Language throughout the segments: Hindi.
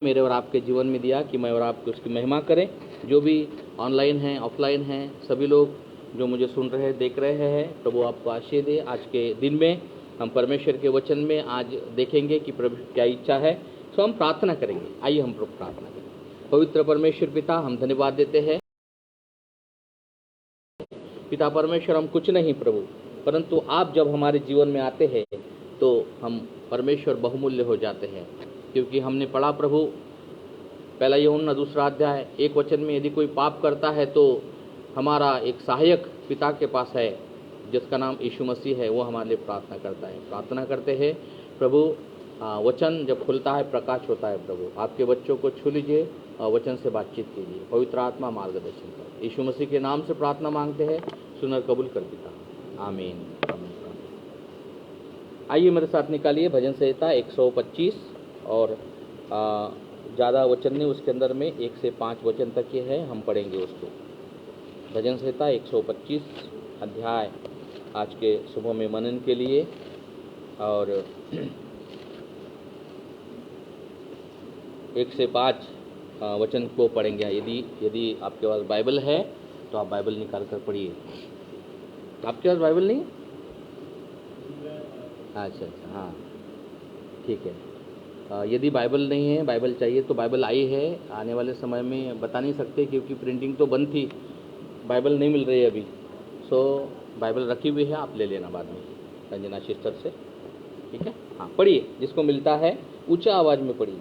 मेरे और आपके जीवन में दिया कि मैं और आपको उसकी महिमा करें। जो भी ऑनलाइन हैं, ऑफलाइन हैं, सभी लोग जो मुझे सुन रहे देख रहे हैं, प्रभु आपको आशीष दे। आज के दिन में हम परमेश्वर के वचन में आज देखेंगे कि प्रभु क्या इच्छा है। तो हम प्रार्थना करेंगे। आइए हम प्रभु प्रार्थना करें। पवित्र परमेश्वर पिता, हम धन्यवाद देते हैं। पिता परमेश्वर, हम कुछ नहीं प्रभु, परंतु आप जब हमारे जीवन में आते हैं तो हम परमेश्वर बहुमूल्य हो जाते हैं, क्योंकि हमने पढ़ा प्रभु पहला यूहन्ना 2 अध्याय 1 वचन में, यदि कोई पाप करता है तो हमारा एक सहायक पिता के पास है जिसका नाम यीशु मसीह है। वो हमारे लिए प्रार्थना करता है। प्रार्थना करते हैं प्रभु, वचन जब खुलता है प्रकाश होता है। प्रभु आपके बच्चों को छू लीजिए और वचन से बातचीत कीजिए। पवित्र आत्मा मार्गदर्शन कर। यीशु मसीह के नाम से प्रार्थना मांगते हैं, सुनर कबूल कर पिता, आमीन। आइए मेरे साथ निकालिए भजन संहिता 125 और ज़्यादा वचन नहीं, उसके अंदर में 1 से 5 वचन तक ये है, हम पढ़ेंगे उसको। भजन संहिता 125 अध्याय आज के सुबह में मनन के लिए, और 1 से 5 वचन को पढ़ेंगे। यदि आपके पास बाइबल है तो आप बाइबल निकाल कर पढ़िए। आपके पास बाइबल नहीं? अच्छा, हाँ ठीक है। यदि बाइबल नहीं है, बाइबल चाहिए तो बाइबल आई है। आने वाले समय में बता नहीं सकते क्योंकि प्रिंटिंग तो बंद थी, बाइबल नहीं मिल रही है अभी। सो बाइबल रखी हुई है, आप ले लेना बाद में रंजना सिस्टर से, ठीक है। हाँ पढ़िए, जिसको मिलता है ऊंचा आवाज़ में पढ़िए।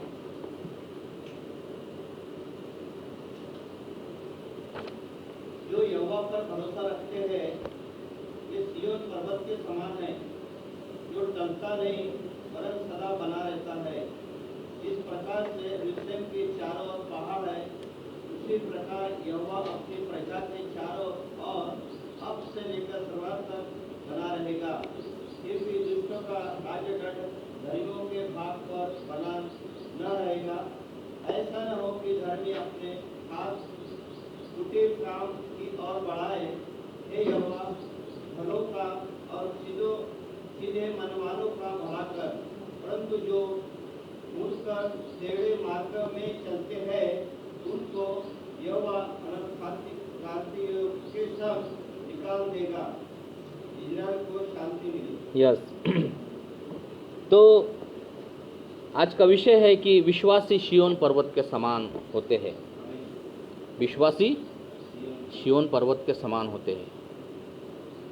जो यहोवा पर भरोसा रखते हैं ये सिय्योन पर्वत के समान है, जो टलता नहीं वरन सदा बना रहता है। जिस प्रकार से यरूशलेम के चारों ओर पहाड़ है, उसी प्रकार यहोवा अपनी प्रजा के चारों ओर अब से लेकर सर्वदा तक बना रहेगा। फिर भी दुष्टों का राजगढ़ धर्मियों के भाग पर बना न रहेगा। ऐसा न हो कि धर्मी अपने हाथ कुटिल काम की ओर बढ़ाए। हे यहोवा, भलों का और सीधे मन वालों का भला कर, परंतु जो मुड़कर टेढ़े मार्ग में चलते हैं उनको यहोवा क्रांतियों के सब निकाल देगा। इस्राएल को शांति मिले। यस तो आज का विषय है कि विश्वासी सिय्योन पर्वत के समान होते हैं। विश्वासी सिय्योन पर्वत के समान होते हैं।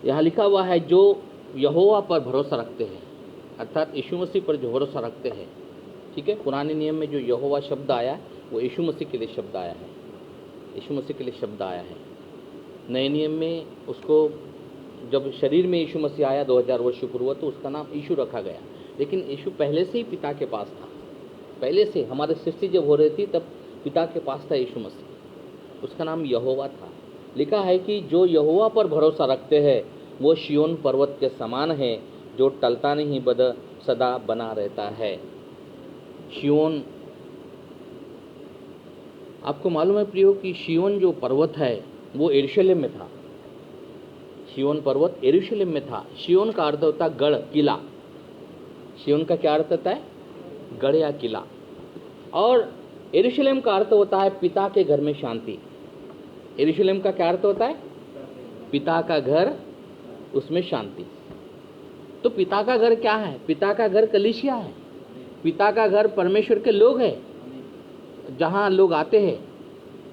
यहाँ लिखा हुआ है जो यहोवा पर भरोसा रखते हैं, अर्थात यीशु मसीह पर जो भरोसा रखते हैं, ठीक है। पुराने नियम में जो यहोवा शब्द आया वो यीशु मसीह के लिए शब्द आया है, यीशु मसीह के लिए शब्द आया है। नए नियम में उसको जब शरीर में यीशु मसीह आया 2000 वर्ष पूर्व, तो उसका नाम यीशु रखा गया। लेकिन यीशु पहले से ही पिता के पास था। पहले से हमारे सृष्टि जब हो रही थी तब पिता के पास था यीशु मसीह, उसका नाम यहोवा था। लिखा है कि जो यहोवा पर भरोसा रखते हैं वो सिय्योन पर्वत के समान है, जो टलता नहीं बद सदा बना रहता है। सिय्योन, आपको मालूम है प्रियो कि सिय्योन जो पर्वत है वो यरूशलेम में था। सिय्योन पर्वत यरूशलेम में था। सिय्योन का अर्थ होता है गढ़, किला। सिय्योन का क्या अर्थ होता है? गढ़ या किला। और यरूशलेम का अर्थ होता है पिता के घर में शांति। यरूशलेम का क्या अर्थ होता है? पिता का घर, उसमें शांति। तो पिता का घर क्या है? पिता का घर कलीसिया है। पिता का घर परमेश्वर के लोग हैं, जहाँ लोग आते हैं।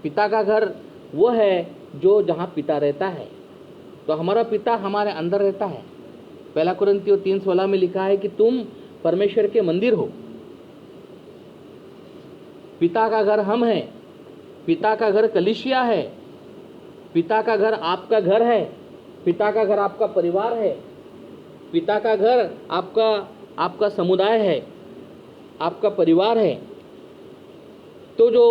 पिता का घर वो है जो जहाँ पिता रहता है। तो हमारा पिता हमारे अंदर रहता है। पहला कुरिन्थियों 3:16 में लिखा है कि तुम परमेश्वर के मंदिर हो। पिता का घर हम हैं। पिता का घर कलीसिया है। पिता का घर आपका घर है। पिता का घर आपका परिवार है। पिता का घर आपका समुदाय है, आपका परिवार है। तो जो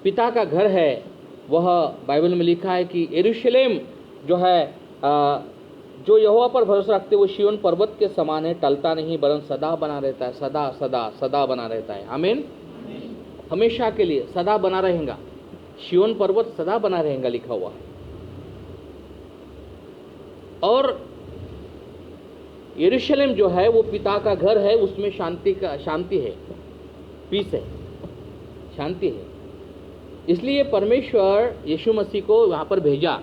पिता का घर है वह बाइबल में लिखा है कि यरूशलेम जो है, जो यहोवा पर भरोसा रखते वो सिय्योन पर्वत के समान है, टलता नहीं वरन सदा बना रहता है। सदा सदा सदा बना रहता है। आमीन। हमेशा के लिए सदा बना रहेगा। सिय्योन पर्वत सदा बना रहेगा, लिखा हुआ है। और यरूशलेम जो है वो पिता का घर है, उसमें शांति है, पीस है। शांति है। इसलिए परमेश्वर यीशु मसीह को वहाँ पर भेजा,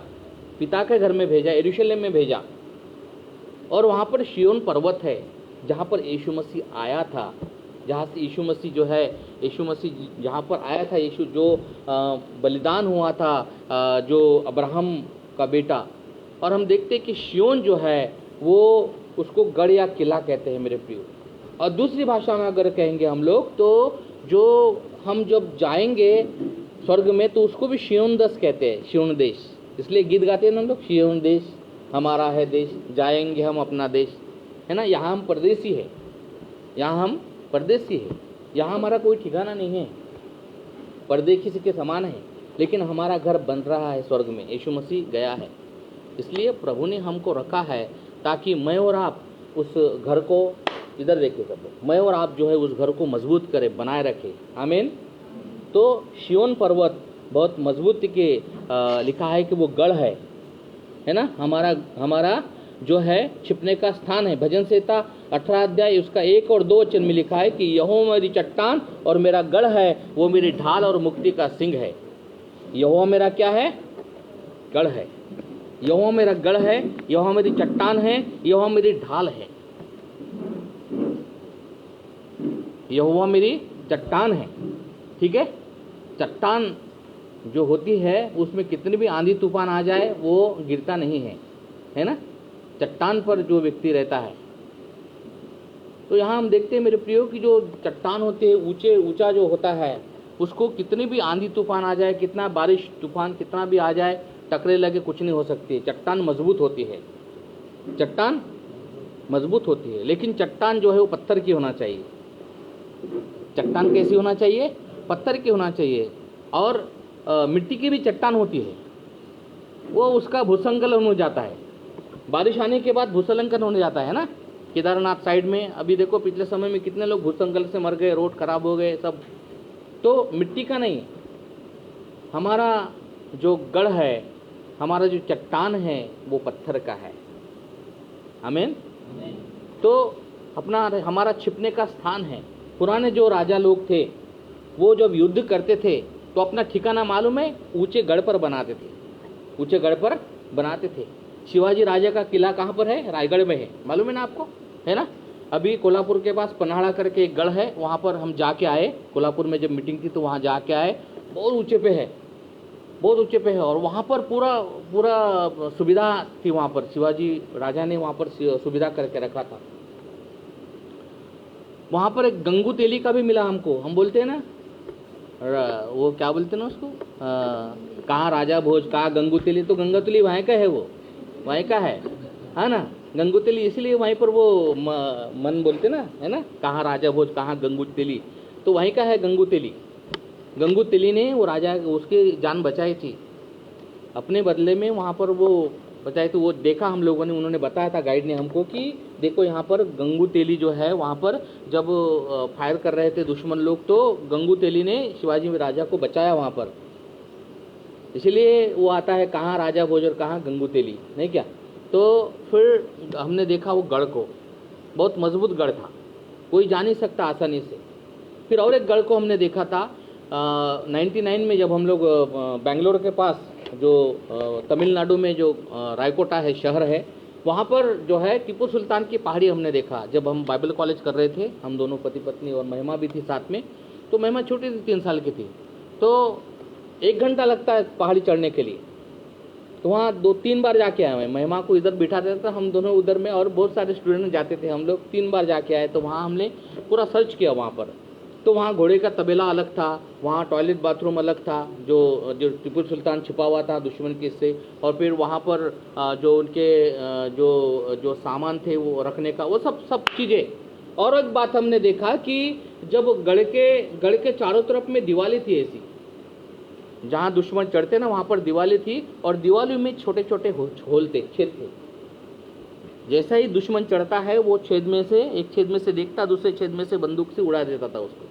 पिता के घर में भेजा, यरूशलेम में भेजा, और वहाँ पर शियोन पर्वत है जहाँ पर यीशु मसीह आया था, जहाँ से यीशु मसीह जो है, यीशु मसीह जहाँ पर आया था, यीशु जो बलिदान हुआ था, जो अब्राहम का बेटा। और हम देखते हैं कि शियोन जो है वो उसको गढ़ या किला कहते हैं मेरे प्रियो। और दूसरी भाषा में अगर कहेंगे हम लोग तो जो हम जब जाएंगे स्वर्ग में तो उसको भी शियोन देश कहते हैं, शियोन देश। इसलिए गीत गाते हैं ना हम लोग, शियोन देश हमारा है देश, जाएंगे हम अपना देश, है ना। यहाँ हम परदेसी है, यहाँ हम परदेसी है, यहाँ हमारा कोई ठिकाना नहीं है, परदेसी के समान है, लेकिन हमारा घर बन रहा है स्वर्ग में, यीशु मसीह गया है। इसलिए प्रभु ने हमको रखा है ताकि मैं और आप उस घर को, इधर देखिए सब लोग, मैं और आप जो है उस घर को मजबूत करें, बनाए रखें। आमीन। तो शियोन पर्वत बहुत मजबूत के लिखा है कि वो गढ़ है ना, हमारा जो है छिपने का स्थान है। भजन संहिता 18 अध्याय उसका 1 और 2 वचन में लिखा है कि यहोवा मेरी चट्टान और मेरा गढ़ है, वो मेरी ढाल और मुक्ति का सिंह है। यहोवा मेरा क्या है? गढ़ है। यहोवा मेरा गढ़ है, यहोवा मेरी चट्टान है, यहोवा मेरी ढाल है, यहोवा मेरी चट्टान है। ठीक है, चट्टान जो होती है उसमें कितनी भी आंधी तूफान आ जाए वो गिरता नहीं है ना। चट्टान पर जो व्यक्ति रहता है, तो यहाँ हम देखते हैं मेरे प्रियो कि जो चट्टान होते हैं, ऊंचा जो होता है, उसको कितनी भी आंधी तूफान आ जाए, कितना बारिश तूफान कितना भी आ जाए, टकरे लगे कुछ नहीं हो सकती। चट्टान मजबूत होती है, चट्टान मजबूत होती है। लेकिन चट्टान जो है वो पत्थर की होना चाहिए। चट्टान कैसी होना चाहिए? पत्थर की होना चाहिए। और मिट्टी की भी चट्टान होती है, वो उसका भूसंकलन हो जाता है, बारिश आने के बाद भूस्खलन होने जाता है ना। केदारनाथ साइड में अभी देखो पिछले समय में कितने लोग भूस्खलन से मर गए, रोड खराब हो गए सब। तो मिट्टी का नहीं, हमारा जो गढ़ है, हमारा जो चट्टान है वो पत्थर का है। आमीन। तो हमारा छिपने का स्थान है। पुराने जो राजा लोग थे वो जब युद्ध करते थे तो अपना ठिकाना मालूम है, ऊंचे गढ़ पर बनाते थे, ऊंचे गढ़ पर बनाते थे। शिवाजी राजा का किला कहाँ पर है? रायगढ़ में है, मालूम है ना आपको, है ना। अभी कोल्हापुर के पास पन्हाड़ा करके एक गढ़ है, वहाँ पर हम जाके आए। कोल्हापुर में जब मीटिंग थी तो वहाँ जाके आए। बहुत ऊंचे पे है, बहुत ऊंचे पे है। और वहाँ पर पूरा सुविधा थी, वहाँ पर शिवाजी राजा ने वहाँ पर सुविधा करके रखा था। वहाँ पर एक गंगू तेली का भी मिला हमको। हम बोलते हैं ना, वो क्या बोलते हैं ना उसको, कहाँ राजा भोज, कहाँ गंगू तेली। तो गंगा तेली वहाँ का है, वो वहीं का है ना, गंगू तेली। इसलिए वहीं पर वो मन बोलते ना, है ना, कहाँ राजा भोज, कहाँ गंगू तेली, तो वहीं का है गंगू तेली। गंगू तेली ने वो राजा उसकी जान बचाई थी, अपने बदले में वहाँ पर वो बचाई। तो वो देखा हम लोगों ने, उन्होंने बताया था, गाइड ने हमको, कि देखो यहाँ पर गंगू तेली जो है, वहाँ पर जब फायर कर रहे थे दुश्मन लोग, तो गंगू तेली ने शिवाजी राजा को बचाया वहाँ पर। इसलिए वो आता है कहाँ राजा भोज और कहाँ गंगू तेली, नहीं क्या। तो फिर हमने देखा वो गढ़ को, बहुत मजबूत गढ़ था, कोई जा नहीं सकता आसानी से। फिर और एक गढ़ को हमने देखा था 99 में, जब हम लोग बेंगलोर के पास जो तमिलनाडु में जो रायकोटा है शहर है, वहाँ पर जो है टीपू सुल्तान की पहाड़ी हमने देखा। जब हम बाइबल कॉलेज कर रहे थे, हम दोनों पति पत्नी, और महिमा भी थी साथ में। तो महिमा छोटी थी, 3 साल की थी। तो 1 घंटा लगता है पहाड़ी चढ़ने के लिए। तो वहाँ 2-3 बार जाके आए हैं। महिमा को इधर बिठा देता था, हम दोनों उधर में, और बहुत सारे स्टूडेंट जाते थे। हम लोग 3 बार जाके आए। तो वहाँ हमने पूरा सर्च किया वहाँ पर। तो वहाँ घोड़े का तबेला अलग था, वहाँ टॉयलेट बाथरूम अलग था, जो टीपू सुल्तान छिपा हुआ था दुश्मन के से। और फिर वहाँ पर जो उनके जो सामान थे वो रखने का, वो सब चीज़ें। और एक बात हमने देखा कि जब गढ़ के चारों तरफ में दीवारें थी ऐसी, जहाँ दुश्मन चढ़ते ना वहाँ पर दीवारें थी, और दीवारों में छोटे छोटे होल थे, छेद थे। जैसा ही दुश्मन चढ़ता है वो छेद में से, एक छेद में से देखता, दूसरे छेद में से बंदूक से उड़ा देता था उसको।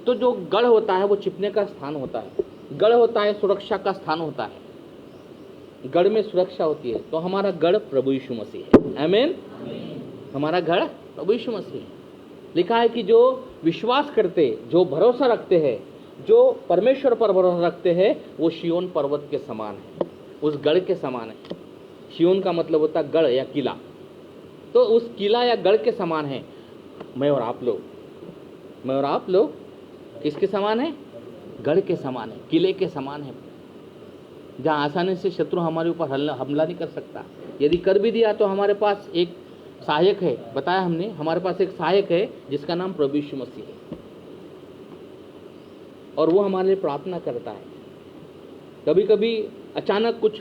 तो जो गढ़ होता है वो छिपने का स्थान होता है, गढ़ होता है सुरक्षा का स्थान होता है, गढ़ में सुरक्षा होती है। तो हमारा गढ़ प्रभु यीशु मसीह है। आमीन। हमारा गढ़ प्रभु यीशु मसीह है। लिखा है कि जो विश्वास करते, जो भरोसा रखते हैं, जो परमेश्वर पर भरोसा रखते हैं, वो शियोन पर्वत के समान है, उस गढ़ के समान है। शियोन का मतलब होता है गढ़ या किला, तो उस किला या गढ़ के समान है मैं और आप लोग। मैं और आप लोग किसके समान है? गढ़ के समान है, किले के समान है, जहाँ आसानी से शत्रु हमारे ऊपर हमला नहीं कर सकता। यदि कर भी दिया तो हमारे पास एक सहायक है, बताया हमने, हमारे पास एक सहायक है जिसका नाम प्रभु यीशु मसीह है, और वो हमारे लिए प्रार्थना करता है। कभी कभी अचानक कुछ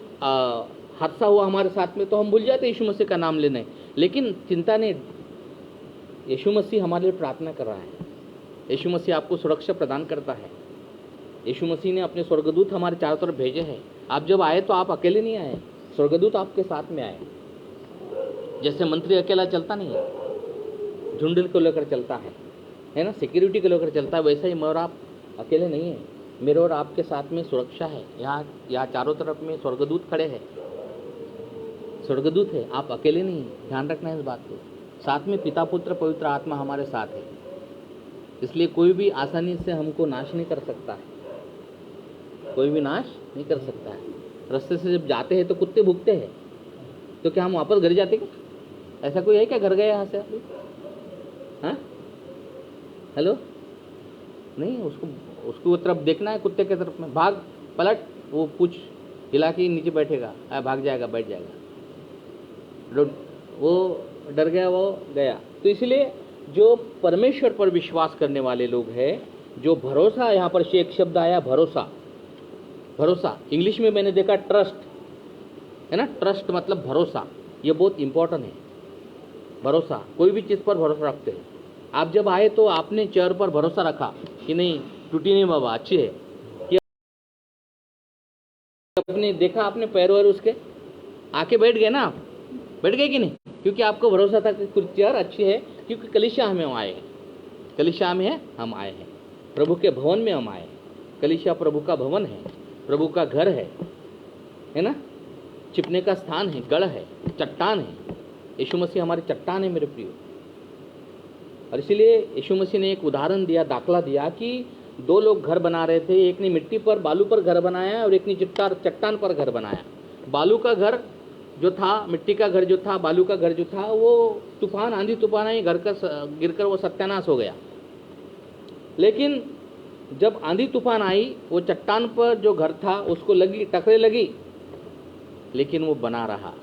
हादसा हुआ हमारे साथ में तो हम भूल जाते यीशु मसीह का नाम लेने, लेकिन चिंता नहीं, यीशु मसीह हमारे लिए प्रार्थना कर रहा है। यीशु मसीह आपको सुरक्षा प्रदान करता है। यीशु मसीह ने अपने स्वर्गदूत हमारे चारों तरफ भेजे हैं। आप जब आए तो आप अकेले नहीं आए, स्वर्गदूत आपके साथ में आए। जैसे मंत्री अकेला चलता नहीं है, झुंड को लेकर चलता है ना, सिक्योरिटी को लेकर चलता है, वैसा ही मैं और आप अकेले नहीं है, मेरे और आपके साथ में सुरक्षा है। यहाँ चारों तरफ में स्वर्गदूत खड़े हैं, स्वर्गदूत है, आप अकेले नहीं, ध्यान रखना है इस बात को। साथ में पिता पुत्र पवित्र आत्मा हमारे साथ है, इसलिए कोई भी आसानी से हमको नाश नहीं कर सकता है, कोई भी नाश नहीं कर सकता है। रास्ते से जब जाते हैं तो कुत्ते भूखते हैं, तो क्या हम वापस घर जाते क्या? ऐसा कोई है क्या घर गए यहाँ से? हाँ, हेलो, नहीं, उसको तरफ देखना है, कुत्ते के तरफ में भाग पलट, वो पूछ हिला के नीचे बैठेगा, भाग जाएगा, बैठ जाएगा, वो डर गया, वो गया। तो इसलिए जो परमेश्वर पर विश्वास करने वाले लोग हैं, जो भरोसा, यहाँ पर से एक शब्द आया भरोसा, भरोसा इंग्लिश में मैंने देखा ट्रस्ट है ना, ट्रस्ट मतलब भरोसा, ये बहुत इंपॉर्टेंट है। भरोसा, कोई भी चीज़ पर भरोसा रखते हैं। आप जब आए तो आपने चेयर पर भरोसा रखा कि नहीं टूटी नहीं बाबा, अच्छी है, कि आपने देखा, आपने पैर वैर उसके आके बैठ गए ना, आप बैठ गए कि नहीं, क्योंकि आपको भरोसा था कि कुछ चेयर अच्छी है, क्योंकि कलीसिया में हम आए हैं, कलीसिया में है, हम आए हैं, प्रभु के भवन में हम आए। कलीसिया प्रभु का भवन है, प्रभु का घर है ना, छिपने का स्थान है, गढ़ है, चट्टान है। यीशु मसीह हमारी चट्टान है मेरे प्रियो। और इसीलिए यीशु मसीह ने एक उदाहरण दिया, दाखला दिया कि दो लोग घर बना रहे थे, एक ने मिट्टी पर बालू पर घर बनाया और एक ने चट्टान पर घर बनाया। बालू का घर जो था, मिट्टी का घर जो था, बालू का घर जो था, वो तूफान, आंधी तूफान आई, घर का गिरकर वो सत्यानाश हो गया। लेकिन जब आंधी तूफान आई, वो चट्टान पर जो घर था उसको लगी, टकरे लगी, लेकिन वो बना रहा,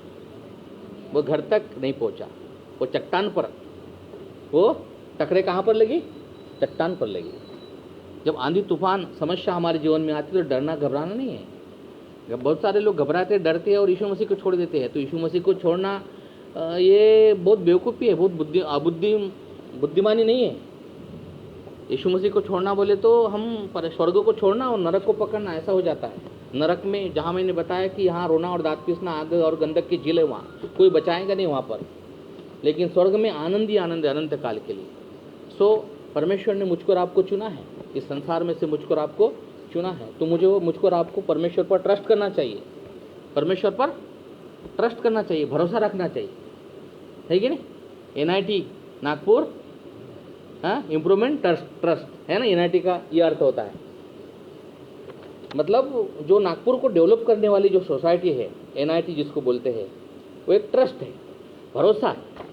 वो घर तक नहीं पहुंचा। वो चट्टान पर, वो टकरे कहाँ पर लगी? चट्टान पर लगी। जब आंधी तूफान समस्या हमारे जीवन में आती है तो डरना घबराना नहीं है। बहुत सारे लोग घबराते, डरते हैं और यीशु मसीह को छोड़ देते हैं। तो यीशु मसीह को छोड़ना ये बहुत बेवकूफ़ी है, बहुत बुद्धिमानी नहीं है। यीशु मसीह को छोड़ना बोले तो हम स्वर्ग को छोड़ना और नरक को पकड़ना, ऐसा हो जाता है। नरक में, जहाँ मैंने बताया कि यहाँ रोना और दांत पीसना, आग और गंधक की झील है, वहाँ कोई बचाएगा नहीं वहाँ पर, लेकिन स्वर्ग में आनंद ही आनंद है अनंत काल के लिए। सो परमेश्वर ने मुझको और आपको चुना है, इस संसार में से मुझको और आपको चुना है, तो मुझको और आपको परमेश्वर पर ट्रस्ट करना चाहिए, परमेश्वर पर ट्रस्ट करना चाहिए, भरोसा रखना चाहिए, है कि नहीं। NIT नागपुर, हाँ, इम्प्रूवमेंट ट्रस्ट है ना, NIT का ये अर्थ होता है। मतलब जो नागपुर को डेवलप करने वाली जो सोसाइटी है, NIT जिसको बोलते हैं, वो एक ट्रस्ट है, भरोसा है,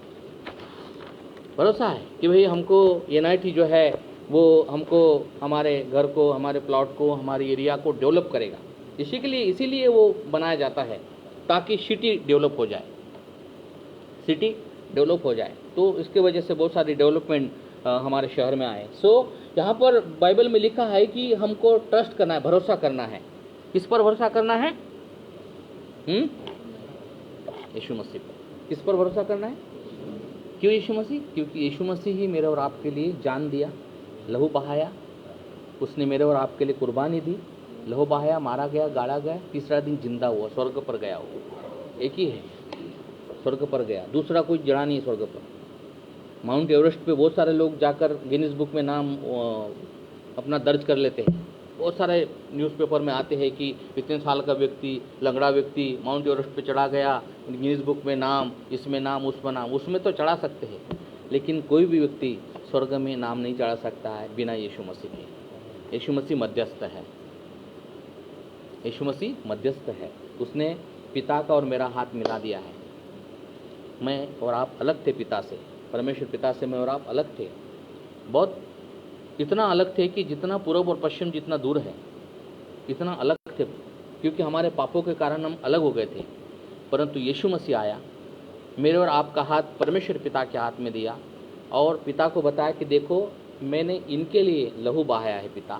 भरोसा है कि भाई हमको NIT जो है वो हमको, हमारे घर को, हमारे प्लॉट को, हमारे एरिया को डेवलप करेगा। इसीलिए वो बनाया जाता है ताकि सिटी डेवलप हो जाए, सिटी डेवलप हो जाए। तो इसके वजह से बहुत सारी डेवलपमेंट हमारे शहर में आए। सो यहाँ पर बाइबल में लिखा है कि हमको ट्रस्ट करना है, भरोसा करना है। किस पर भरोसा करना है? यीशु मसीह पर। किस पर भरोसा करना है? क्यों यीशु मसीह? क्योंकि यीशु मसीह ही मेरे और आपके लिए जान दिया, लहू बहाया, उसने मेरे और आपके लिए कुर्बानी दी, लहू बहाया, मारा गया, गाड़ा गया, तीसरा दिन जिंदा हुआ, स्वर्ग पर गया। वो एक ही है, स्वर्ग पर गया, दूसरा कोई जड़ा नहीं स्वर्ग पर। माउंट एवरेस्ट पे बहुत सारे लोग जाकर गिनीज बुक में नाम अपना दर्ज कर लेते हैं। बहुत सारे न्यूज़पेपर में आते हैं कि इतने साल का व्यक्ति, लंगड़ा व्यक्ति माउंट एवरेस्ट पे चढ़ा गया, गिनीज बुक में नाम, इसमें नाम, उसमें नाम। उसमें तो चढ़ा सकते हैं, लेकिन कोई भी व्यक्ति स्वर्ग में नाम नहीं चढ़ा सकता है बिना यीशु मसीह के। यीशु मसीह मध्यस्थ है, यीशु मसीह मध्यस्थ है। उसने पिता का और मेरा हाथ मिला दिया है। मैं और आप अलग थे पिता से, परमेश्वर पिता से मैं और आप अलग थे, बहुत इतना अलग थे कि जितना पूर्व और पश्चिम जितना दूर है इतना अलग थे, क्योंकि हमारे पापों के कारण हम अलग हो गए थे। परंतु यीशु मसीह आया, मेरे और आपका हाथ परमेश्वर पिता के हाथ में दिया और पिता को बताया कि देखो मैंने इनके लिए लहू बहाया है पिता,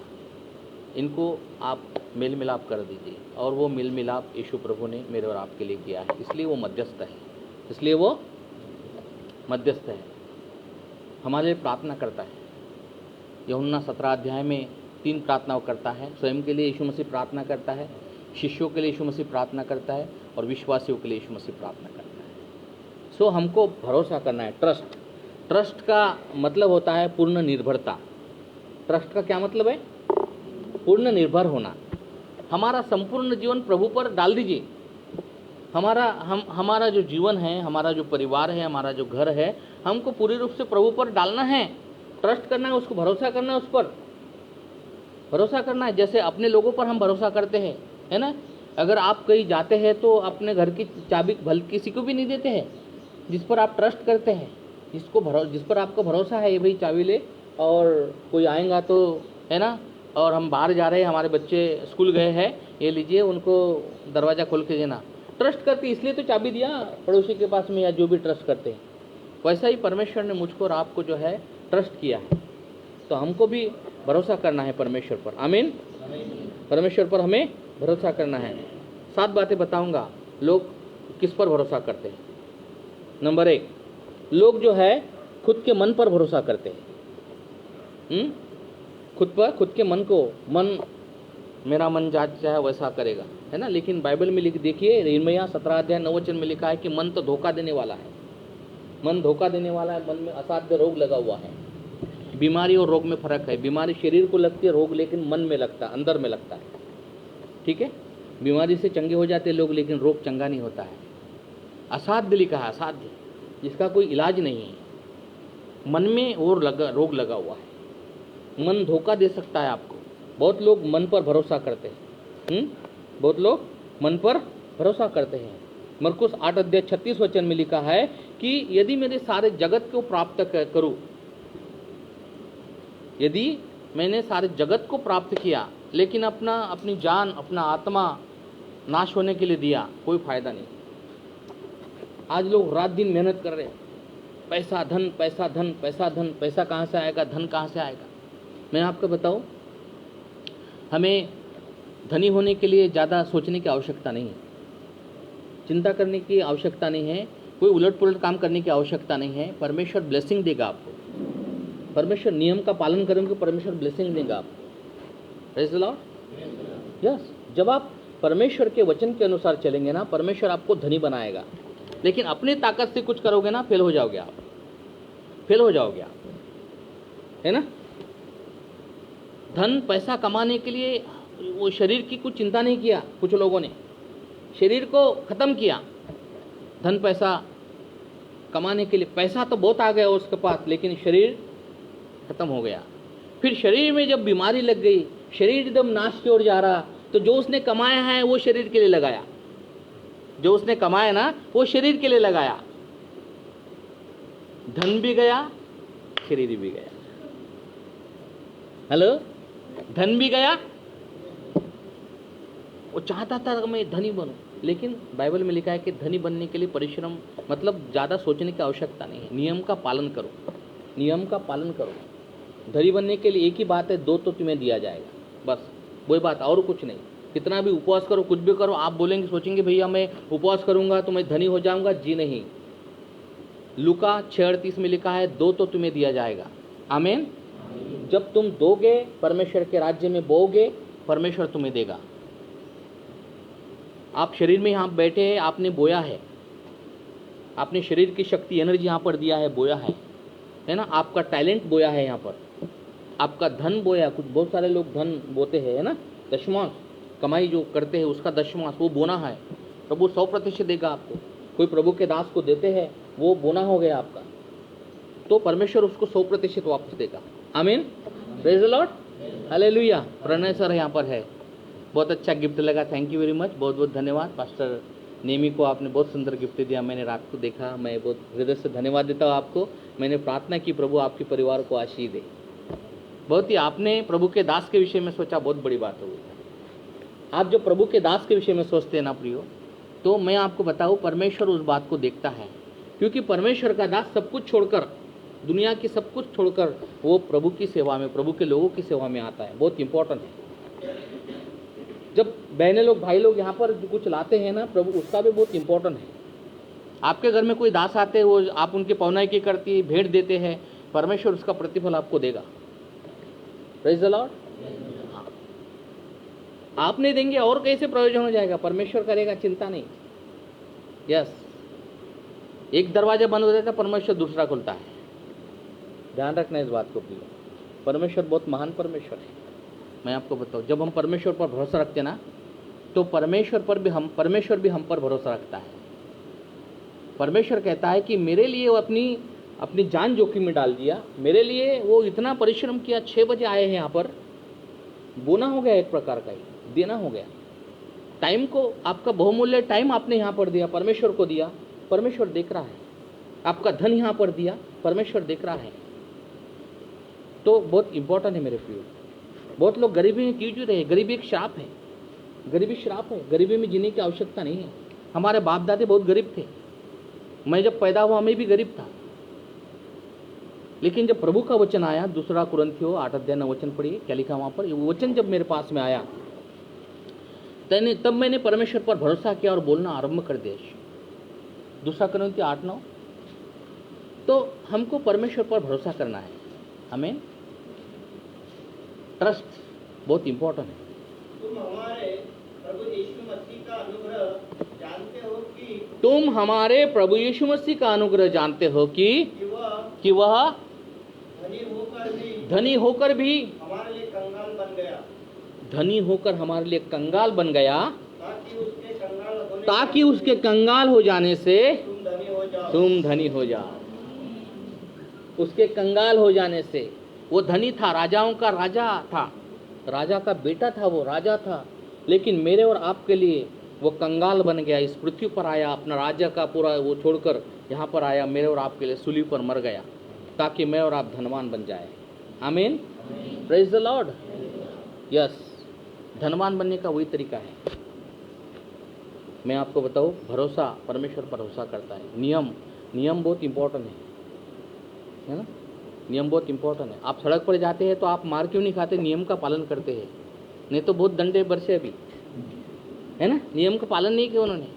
इनको आप मेल मिलाप कर दीजिए। और वो मेल मिलाप यीशु प्रभु ने मेरे और आपके लिए किया है, इसलिए वो मध्यस्थ है, इसलिए वो मध्यस्थ है, हमारे लिए प्रार्थना करता है। यूहन्ना 17 अध्याय में 3 प्रार्थनाओं करता है। स्वयं के लिए यीशु मसीह प्रार्थना करता है, शिष्यों के लिए यीशु मसीह प्रार्थना करता है और विश्वासियों के लिए यीशु मसीह प्रार्थना करता है। सो हमको भरोसा करना है। ट्रस्ट, ट्रस्ट का मतलब होता है पूर्ण निर्भरता। ट्रस्ट का क्या मतलब है? पूर्ण निर्भर होना। हमारा संपूर्ण जीवन प्रभु पर डाल दीजिए। हमारा जो जीवन है, हमारा जो परिवार है, हमारा जो घर है, हमको पूरी रूप से प्रभु पर डालना है, ट्रस्ट करना है, उसको भरोसा करना है, उस पर भरोसा करना है। जैसे अपने लोगों पर हम भरोसा करते हैं, है ना। अगर आप कहीं जाते हैं तो अपने घर की चाबी भले किसी को भी नहीं देते हैं, जिस पर आप ट्रस्ट करते हैं, जिस पर आपको भरोसा है, ये भाई चाबी ले, और कोई आएगा तो, है ना, और हम बाहर जा रहे हैं, हमारे बच्चे स्कूल गए हैं, ये लीजिए, उनको दरवाज़ा खोल के देना। ट्रस्ट करके इसलिए तो चाबी दिया पड़ोसी के पास में, या जो भी ट्रस्ट करते हैं। वैसा ही परमेश्वर ने मुझको और आपको जो है ट्रस्ट किया है, तो हमको भी भरोसा करना है परमेश्वर पर। आमीन। परमेश्वर पर हमें भरोसा करना है। 7 बातें बताऊंगा लोग किस पर भरोसा करते हैं। नंबर 1, लोग जो है खुद के मन पर भरोसा करते हैं। खुद के मन को, मन मेरा मन चाहे वैसा करेगा, है ना। लेकिन बाइबल में लिख देखिए, यिर्मयाह 17 अध्याय 9 वचन में लिखा है कि मन तो धोखा देने वाला है, मन धोखा देने वाला है, मन में असाध्य रोग लगा हुआ है। बीमारी और रोग में फर्क है। बीमारी शरीर को लगती है, रोग लेकिन मन में लगता है, अंदर में लगता है, ठीक है। बीमारी से चंगे हो जाते लोग, लेकिन रोग चंगा नहीं होता है। असाध्य लिखा है, असाध्य, जिसका कोई इलाज नहीं है। मन में और रोग लगा हुआ है। मन धोखा दे सकता है आपको। बहुत लोग मन पर भरोसा करते हैं। बहुत लोग मन पर भरोसा करते हैं। मरकुस 8 अध्याय 36 वचन में लिखा है कि यदि मेरे सारे जगत को प्राप्त करूं, यदि मैंने सारे जगत को प्राप्त किया लेकिन अपनी जान, अपना आत्मा नाश होने के लिए दिया, कोई फायदा नहीं। आज लोग रात दिन मेहनत कर रहे हैं, पैसा धन पैसा धन पैसा धन, पैसा कहाँ से आएगा, धन कहाँ से आएगा। मैं आपको बताऊं, हमें धनी होने के लिए ज़्यादा सोचने की आवश्यकता नहीं है, चिंता करने की आवश्यकता नहीं है, कोई उलट पुलट काम करने की आवश्यकता नहीं है। परमेश्वर ब्लेसिंग देगा आपको। परमेश्वर नियम का पालन करेंगे, परमेश्वर ब्लेसिंग देगा आपको। Praise the Lord. यस, जब आप परमेश्वर के वचन के अनुसार चलेंगे ना, परमेश्वर आपको धनी बनाएगा। लेकिन अपने ताकत से कुछ करोगे ना, फेल हो जाओगे आप, फेल हो जाओगे आप, है ना। धन पैसा कमाने के लिए वो शरीर की कुछ चिंता नहीं किया। कुछ लोगों ने शरीर को खत्म किया धन पैसा कमाने के लिए। पैसा तो बहुत आ गया उसके पास, लेकिन शरीर खत्म हो गया। फिर शरीर में जब बीमारी लग गई, शरीर एकदम नाश की ओर जा रहा, तो जो उसने कमाया है वो शरीर के लिए लगाया, जो उसने कमाया ना वो शरीर के लिए लगाया। धन भी गया, शरीर भी गया। हेलो, धन भी गया। वो चाहता था कि मैं धनी बनूं, लेकिन बाइबल में लिखा है कि धनी बनने के लिए परिश्रम, मतलब ज़्यादा सोचने की आवश्यकता नहीं है। नियम का पालन करो, नियम का पालन करो। धनी बनने के लिए एक ही बात है, 2 तो तुम्हें दिया जाएगा, बस वही बात, और कुछ नहीं। कितना भी उपवास करो, कुछ भी करो, आप बोलेंगे, सोचेंगे भैया मैं उपवास करूंगा तो मैं धनी हो जाऊंगा। जी नहीं। लूका 6:38 में लिखा है, 2 तो तुम्हें दिया जाएगा। आमीन। जब तुम दोगे, परमेश्वर के राज्य में बोओगे, परमेश्वर तुम्हें देगा। आप शरीर में यहाँ बैठे हैं, आपने बोया है, आपने शरीर की शक्ति एनर्जी यहाँ पर दिया है, बोया है ना। आपका टैलेंट बोया है यहाँ पर, आपका धन बोया। कुछ बहुत सारे लोग धन बोते हैं, है ना। दशमांश कमाई जो करते हैं उसका दशमांश वो बोना है। प्रभु 100% देगा आपको। कोई प्रभु के दास को देते हैं, वो बोना हो गया आपका। तो परमेश्वर उसको 100% वापस देगा। आमीन, praise the Lord, hallelujah. Pranay sir यहाँ पर है, बहुत अच्छा गिफ्ट लगा, थैंक यू वेरी मच, बहुत बहुत धन्यवाद। पास्टर नेमी को आपने बहुत सुंदर गिफ्ट दिया, मैंने रात को देखा, मैं बहुत हृदय से धन्यवाद देता हूँ आपको। मैंने प्रार्थना की प्रभु आपके परिवार को आशीष दे। बहुत ही आपने प्रभु के दास के विषय में सोचा, बहुत बड़ी बात होगी। आप जो प्रभु के दास के विषय में सोचते हैं ना प्रियो, तो मैं आपको बताऊँ परमेश्वर उस बात को देखता है, क्योंकि परमेश्वर का दास सब कुछ छोड़कर, दुनिया की सब कुछ छोड़कर वो प्रभु की सेवा में, प्रभु के लोगों की सेवा में आता है। बहुत इंपॉर्टेंट है। जब बहने लोग भाई लोग यहाँ पर जो कुछ लाते हैं ना प्रभु, उसका भी बहुत इंपॉर्टेंट है। आपके घर में कोई दास आते हैं, वो आप उनके पौनाई की करती भेंट देते हैं, परमेश्वर उसका प्रतिफल आपको देगा। Praise the Lord. आप नहीं देंगे और कैसे प्रयोजन हो जाएगा, परमेश्वर करेगा, चिंता नहीं। यस, एक दरवाजा बंद हो जाता है, परमेश्वर दूसरा खुलता है। ध्यान रखना इस बात को प्रिय, परमेश्वर बहुत महान परमेश्वर है। मैं आपको बताऊं, जब हम परमेश्वर पर भरोसा रखते हैं ना, तो परमेश्वर भी हम पर भरोसा रखता है। परमेश्वर कहता है कि मेरे लिए वो अपनी जान जोखिम में डाल दिया, मेरे लिए वो इतना परिश्रम किया। 6 बजे आए हैं यहाँ पर, बोना हो गया, एक प्रकार का ही देना हो गया। टाइम को, आपका बहुमूल्य टाइम आपने यहाँ पर दिया, परमेश्वर को दिया, परमेश्वर देख रहा है। आपका धन यहाँ पर दिया, परमेश्वर देख रहा है। तो बहुत इंपॉर्टेंट है मेरे प्रियो। बहुत लोग गरीबी में क्यों जी रहे? गरीबी एक श्राप है, गरीबी श्राप है। गरीबी में जीने की आवश्यकता नहीं है। हमारे बाप दादे बहुत गरीब थे, मैं जब पैदा हुआ मैं भी गरीब था, लेकिन जब प्रभु का वचन आया, 2 कुरिन्थियों 8:9 वचन पढ़िए, क्या लिखा वहाँ पर, वो वचन जब मेरे पास में आया तब मैंने परमेश्वर पर भरोसा किया और बोलना आरंभ कर दिया। 2 कुरिन्थियों 8:9। तो हमको परमेश्वर पर भरोसा करना है, हमें ट्रस्ट बहुत इंपॉर्टेंट है। तुम हमारे प्रभु यीशु मसीह का अनुग्रह जानते हो कि वह धनी होकर भी हमारे लिए कंगाल बन गया, ताकि उसके कंगाल हो जाने से तुम धनी हो जाओ। उसके कंगाल हो जाने से, वो धनी था, राजाओं का राजा था, राजा का बेटा था, वो राजा था, लेकिन मेरे और आपके लिए वो कंगाल बन गया। इस पृथ्वी पर आया, अपना राज्य का पूरा वो छोड़कर यहाँ पर आया, मेरे और आपके लिए सूली पर मर गया, ताकि मैं और आप धनवान बन जाए। आमीन, प्रेज द लॉर्ड। यस, धनवान बनने का वही तरीका है। मैं आपको बताऊँ, भरोसा, परमेश्वर पर भरोसा करता है। नियम बहुत इंपॉर्टेंट है ना? नियम बहुत इंपॉर्टेंट है। आप सड़क पर जाते हैं तो आप मार क्यों नहीं खाते? नियम का पालन करते हैं, नहीं तो बहुत दंडे बरसे अभी, है ना? नियम का पालन नहीं किया उन्होंने।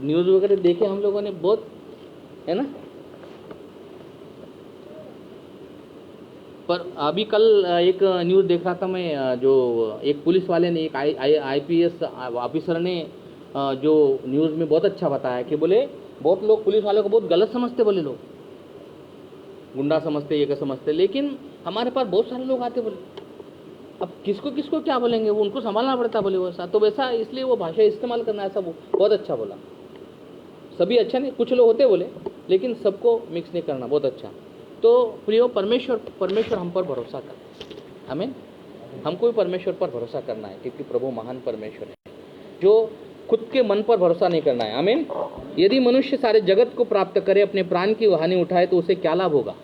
न्यूज़ वगैरह देखे हम लोगों ने बहुत, है ना? पर अभी कल एक न्यूज़ देख रहा था मैं, जो एक पुलिस वाले ने, एक IPS ऑफिसर ने जो न्यूज़ में बहुत अच्छा बताया कि बोले बहुत लोग पुलिस वालों को बहुत गलत समझते, बोले लोग गुंडा समझते, ये क्या समझते, लेकिन हमारे पास बहुत सारे लोग आते, बोले अब किसको किसको क्या बोलेंगे, वो उनको संभालना पड़ता, बोले वैसा तो वैसा, इसलिए वो भाषा इस्तेमाल करना, ऐसा वो बहुत अच्छा बोला। सभी अच्छा नहीं, कुछ लोग होते बोले, लेकिन सबको मिक्स नहीं करना, बहुत अच्छा। तो प्रियो, परमेश्वर हम पर भरोसा कर, हमें हमको भी परमेश्वर पर भरोसा करना है, क्योंकि प्रभु महान परमेश्वर है, जो खुद के मन पर भरोसा नहीं करना है। आमीन। यदि मनुष्य सारे जगत को प्राप्त करे, अपने प्राण की हानि उठाए, तो उसे क्या लाभ होगा?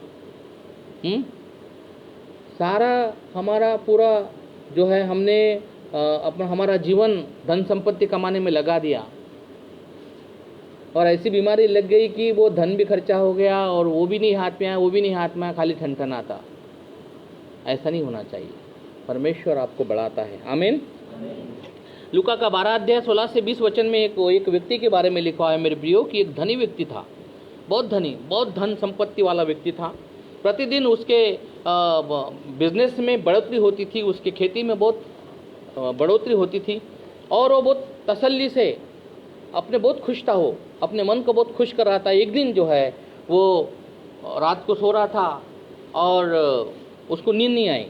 सारा हमारा पूरा जो है, हमने अपना हमारा जीवन धन संपत्ति कमाने में लगा दिया, और ऐसी बीमारी लग गई कि वो धन भी खर्चा हो गया, और वो भी नहीं हाथ में आया, वो भी नहीं हाथ में आया, खाली ठनठनाता। ऐसा नहीं होना चाहिए। परमेश्वर आपको बढ़ाता है। आमीन। लूका का 12 16 से 20 वचन में एक व्यक्ति के बारे में लिखा है मेरे प्रियो, कि एक धनी व्यक्ति था, बहुत धनी, बहुत धन संपत्ति वाला व्यक्ति था। प्रतिदिन उसके बिजनेस में बढ़ोतरी होती थी, उसके खेती में बहुत बढ़ोतरी होती थी, और वो बहुत तसल्ली से अपने बहुत खुश था, वो अपने मन को बहुत खुश कर रहा था। एक दिन जो है वो रात को सो रहा था और उसको नींद नहीं आई।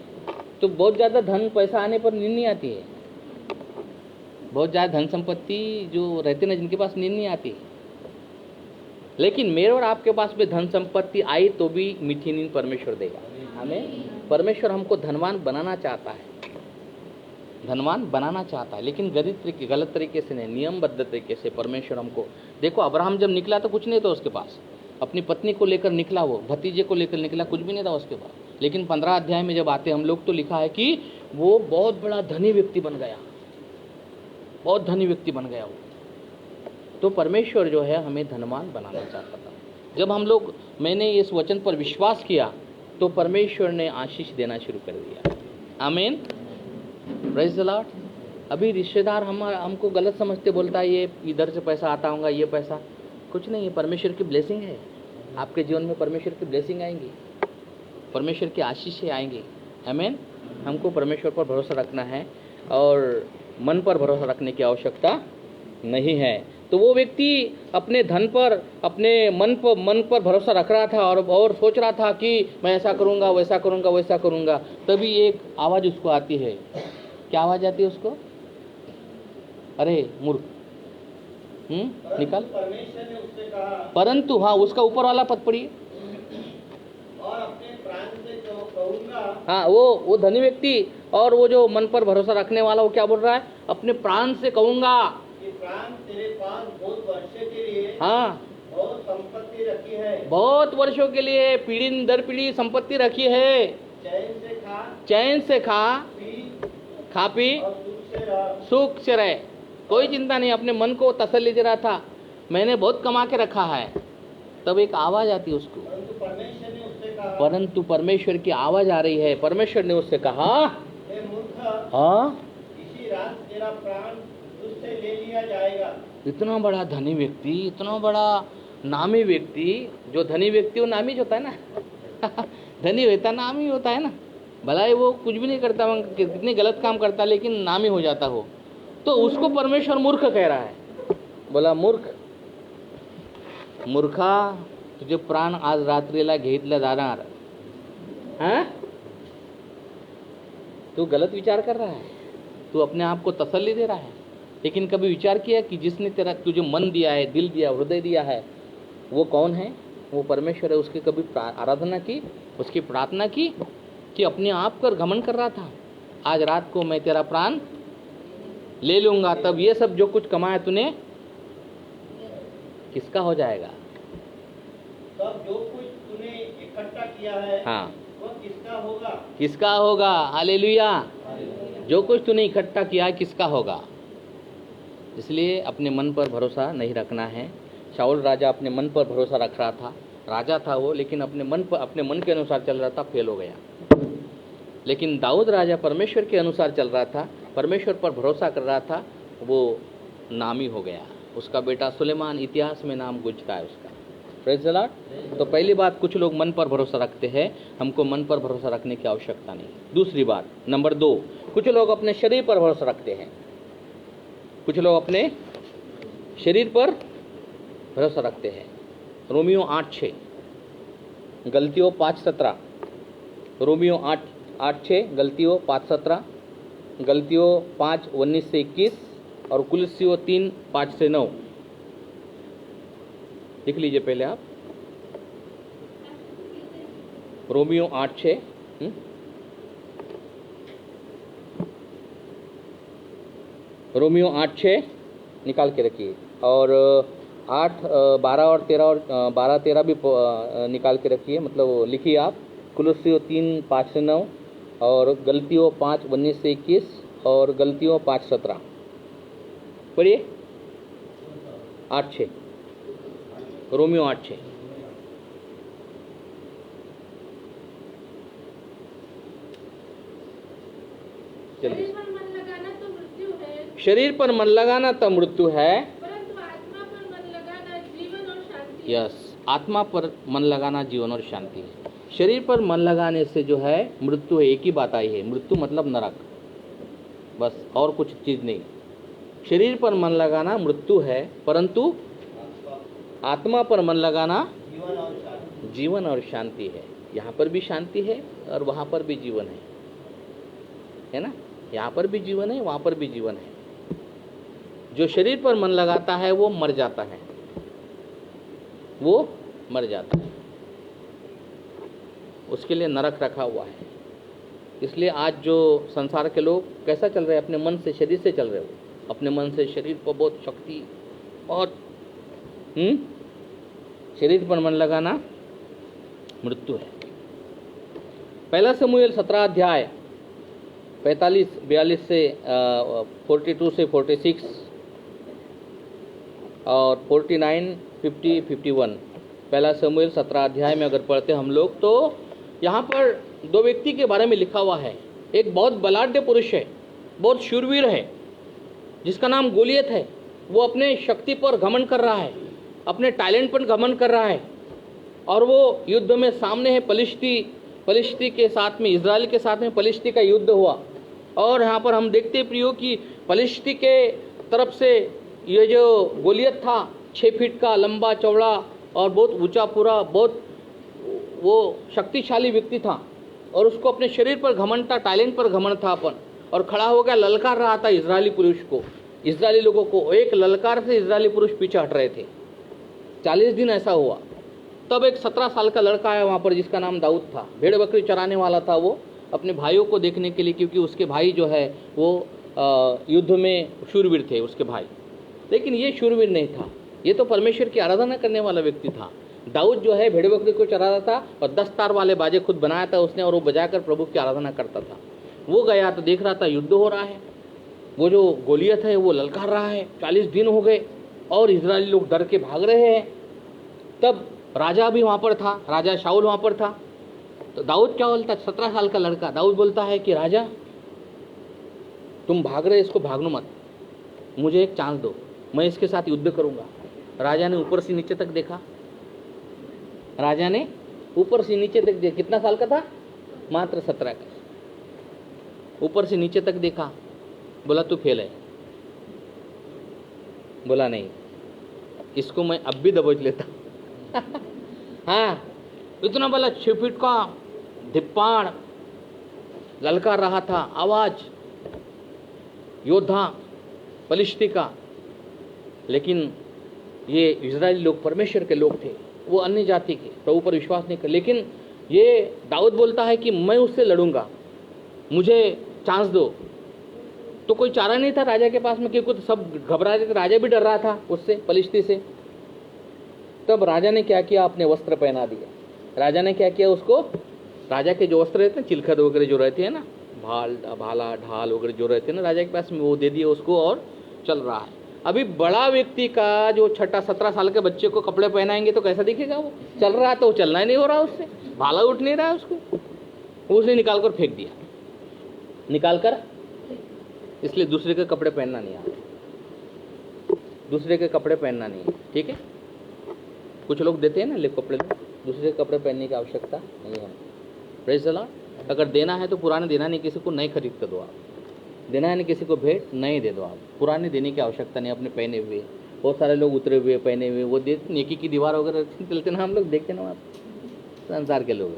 तो बहुत ज़्यादा धन पैसा आने पर नींद नहीं आती है, बहुत ज़्यादा धन संपत्ति जो रहते ना जिनके पास, नींद नहीं आती। लेकिन मेरे और आपके पास भी धन संपत्ति आई तो भी मीठी नींद परमेश्वर देगा हमें। परमेश्वर हमको धनवान बनाना चाहता है, धनवान बनाना चाहता है, लेकिन गलत तरीके से नहीं, नियमबद्ध तरीके से परमेश्वर हमको। देखो अब्राहम जब निकला तो कुछ नहीं था उसके पास, अपनी पत्नी को लेकर निकला, वो भतीजे को लेकर निकला, कुछ भी नहीं था उसके पास। लेकिन 15 अध्याय में जब आते हम लोग तो लिखा है कि वो बहुत बड़ा धनी व्यक्ति बन गया, बहुत धनी व्यक्ति बन गया वो। तो परमेश्वर जो है हमें धनवान बनाना चाहता था। जब हम लोग, मैंने इस वचन पर विश्वास किया तो परमेश्वर ने आशीष देना शुरू कर दिया। आमीन, प्रेज़ द लॉर्ड। अभी रिश्तेदार हमको गलत समझते, बोलता है ये इधर से पैसा आता होगा, ये पैसा कुछ नहीं है, परमेश्वर की ब्लेसिंग है। आपके जीवन में परमेश्वर की ब्लेसिंग आएंगी, परमेश्वर की आशीष आएंगी। आमीन। हमको परमेश्वर पर भरोसा रखना है और मन पर भरोसा रखने की आवश्यकता नहीं है। तो वो व्यक्ति अपने धन पर, अपने मन पर भरोसा रख रहा था और सोच रहा था कि मैं ऐसा करूँगा, वैसा करूँगा, वैसा करूँगा। तभी एक आवाज़ उसको आती है। क्या आवाज़ आती है उसको? अरे मूर्ख, निकाल। परमेश्वर ने उससे कहा, परंतु, हाँ, उसका ऊपर वाला पद पढ़िए। और अपने प्राण से कहूँगा। हाँ, वो धनी व्यक्ति और वो जो मन पर भरोसा रखने वाला, वो क्या बोल रहा है? अपने प्राण से कहूँगा कि प्राण तेरे पास बहुत वर्षों के लिए, हाँ, बहुत संपत्ति रखी है, बहुत वर्षों के लिए पीढ़ी दर पीढ़ी संपत्ति रखी है। चैन से खा, चैन से खा पी और सुख से रह। सुख से रहे, कोई चिंता नहीं। अपने मन को तसल्ली दे रहा था, मैंने बहुत कमा के रखा है। तब एक आवाज आती है उसको, परंतु परमेश्वर ने उससे कहा, परंतु परमेश्वर की आवाज आ रही है। परमेश्वर ने उससे कहा, हे मूर्ख, हाँ, इसी रात तेरा प्राण तुझसे ले लिया जाएगा। इतना बड़ा धनी व्यक्ति, इतना बड़ा नामी व्यक्ति, जो धनी व्यक्ति वो नामी होता है ना धनी होता नामी होता है ना, भला ही वो कुछ भी नहीं करता, कितने गलत काम करता, लेकिन नामी हो जाता हो। तो उसको परमेश्वर मूर्ख कह रहा है। बोला, मूर्खा, तुझे प्राण आज रात्रीला घेतला जाणार। हाँ, तू गलत विचार कर रहा है, तू अपने आप को तसल्ली दे रहा है। लेकिन कभी विचार किया कि जिसने तेरा तुझे मन दिया है, दिल दिया, हृदय दिया है, वो कौन है? वो परमेश्वर है। उसकी कभी आराधना की, उसकी प्रार्थना की कि अपने आप पर घमंड कर रहा था, आज रात को मैं तेरा प्राण ले लूंगा, तब ये सब जो कुछ कमाया तूने किसका हो जाएगा? तब जो कुछ तूने इकट्ठा किया है, हाँ, वो किसका होगा? किसका होगा? हालेलुया। जो कुछ तूने इकट्ठा किया है किसका होगा? इसलिए अपने मन पर भरोसा नहीं रखना है। शाऊल राजा अपने मन पर भरोसा रख रहा था, राजा था वो, लेकिन अपने मन के अनुसार चल रहा था, फेल हो गया। लेकिन दाऊद राजा परमेश्वर के अनुसार चल रहा था, परमेश्वर पर भरोसा कर रहा था, वो नामी हो गया। उसका बेटा सुलेमान इतिहास में नाम गुंजता है उसका। Praise the Lord. तो पहली बात, कुछ लोग मन पर भरोसा रखते हैं, हमको मन पर भरोसा रखने की आवश्यकता नहीं। दूसरी बात, नंबर 2, कुछ लोग अपने शरीर पर भरोसा रखते हैं। कुछ लोग अपने शरीर पर भरोसा रखते हैं। रोमियो 8:6, गलतियों 5:17, रोमियो 8:6, गलतियों 5:17, गलतियों 5:19 से 21 और कुलस्सियों 3:5 से 9। लिख लीजिए पहले आप, रोमियो 8:6, रोमियो 8:6 निकाल के रखिए, और 8, 12 और 13 और 12-13 भी निकाल के रखिए, मतलब लिखिए आप। कुलस्सियों 3:5 से 9 और गलतियों 5:19 से 21 और गलतियों 5:17। पढ़िए 8:6, रोमियो 8:6। चलिए, शरीर पर मन लगाना तो मृत्यु है, परंतु आत्मा पर मन लगाना जीवन और शांति। यस, आत्मा पर मन लगाना जीवन और शांति है। शरीर पर मन लगाने से जो है मृत्यु है। एक ही बात आई है, मृत्यु मतलब नरक, बस, और कुछ चीज नहीं। शरीर पर मन लगाना मृत्यु है, परंतु आत्मा पर मन लगाना जीवन और शांति है। यहाँ पर भी शांति है और वहाँ पर भी जीवन है ना? यहाँ पर भी जीवन है, वहाँ पर भी जीवन है। जो शरीर पर मन लगाता है वो मर जाता है, वो मर जाता है, उसके लिए नरक रखा हुआ है। इसलिए आज जो संसार के लोग कैसा चल रहे हैं, अपने मन से शरीर से चल रहे हो, अपने मन से शरीर पर बहुत शक्ति, बहुत शरीर पर मन लगाना मृत्यु है। पहला समूएल 17 अध्याय 45-42 से 42 से 46 और 49, 50, 51। पहला समूएल 17 अध्याय में अगर पढ़ते हम लोग तो यहाँ पर दो व्यक्ति के बारे में लिखा हुआ है। एक बहुत बलाढ्य पुरुष है, बहुत शूरवीर है, जिसका नाम गोलियत है। वो अपने शक्ति पर घमंड कर रहा है, अपने टैलेंट पर घमंड कर रहा है, और वो युद्ध में सामने है। पलिश्ती के साथ में, इजराइल के साथ में पलिश्ती का युद्ध हुआ। और यहाँ पर हम देखते प्रियो कि पलिश्ती के तरफ से ये जो गोलियत था 6 फीट का, लंबा चौड़ा और बहुत ऊंचा, पूरा बहुत वो शक्तिशाली व्यक्ति था, और उसको अपने शरीर पर घमंड था, टैलेंट पर घमंड था अपन, और खड़ा हो गया, ललकार रहा था इजरायली पुरुष को, इजरायली लोगों को। एक ललकार से इजरायली पुरुष पीछे हट रहे थे। 40 दिन ऐसा हुआ। तब एक 17 साल का लड़का आया वहाँ पर, जिसका नाम दाऊद था। भेड़ बकरी चराने वाला था वो, अपने भाइयों को देखने के लिए, क्योंकि उसके भाई जो है वो युद्ध में शूरवीर थे उसके भाई। लेकिन ये शूरवीर नहीं था, ये तो परमेश्वर की आराधना करने वाला व्यक्ति था। दाऊद जो है भेड़ बकरी को चरा रहा था, और 10 तार वाले बाजे खुद बनाया था उसने, और वो बजाकर प्रभु की आराधना करता था। वो गया तो देख रहा था युद्ध हो रहा है, वो जो गोलियत है वो ललकार रहा है। 40 दिन हो गए और इजरायली लोग डर के भाग रहे हैं। तब राजा भी वहाँ पर था, राजा शाऊल वहाँ पर था। तो दाऊद क्या बोलता, 17 साल का लड़का दाऊद बोलता है कि राजा तुम भाग रहे, इसको भागनो मत, मुझे एक चांस दो, मैं इसके साथ युद्ध करूंगा। राजा ने ऊपर से नीचे तक देखा, राजा ने ऊपर से नीचे तक देखा। कितना साल का था? मात्र 17 का। ऊपर से नीचे तक देखा, बोला तू फेल है। बोला नहीं, इसको मैं अब भी दबोच लेता। हाँ, इतना बड़ा 6 फीट का धिप्पाड़ ललकार रहा था, आवाज, योद्धा पलिश्ती का। लेकिन ये इजरायली लोग परमेश्वर के लोग थे, वो अन्य जाति के, प्रभु पर विश्वास नहीं कर। लेकिन ये दाऊद बोलता है कि मैं उससे लड़ूंगा, मुझे चांस दो। तो कोई चारा नहीं था राजा के पास में, क्योंकि तो सब घबरा रहे थे, राजा भी डर रहा था उससे, पलिश्ती से। तब राजा ने क्या किया, अपने वस्त्र पहना दिया। राजा ने क्या किया, उसको राजा के जो वस्त्र रहते हैं, चिलखत वगैरह जो रहते हैं ना, भाला ढाल वगैरह जो रहते हैं ना राजा के पास में, वो दे दिए उसको, और चल रहा है। अभी बड़ा व्यक्ति का जो छठा 17 साल के बच्चे को कपड़े पहनाएंगे तो कैसा दिखेगा? वो चल रहा है तो चलना ही नहीं हो रहा उससे, भाला उठ नहीं रहा है उसको, उसने निकाल कर फेंक दिया, निकाल कर। इसलिए दूसरे के कपड़े पहनना नहीं आता, दूसरे के कपड़े पहनना नहीं है, ठीक है। कुछ लोग देते हैं ना ले कपड़े, दूसरे के कपड़े पहनने की आवश्यकता नहीं है। Praise the Lord. अगर देना है तो पुराने देना नहीं, किसी को नए खरीद कर दो आप। देना है नहीं किसी को भेंट, नए दे दो आप, पुराने देने की आवश्यकता नहीं। अपने पहने हुए बहुत सारे लोग उतरे हुए पहने हुए वो दे, नेकी की दीवार वगैरह चलते ना, हम लोग देखते ना, आप संसार के लोग।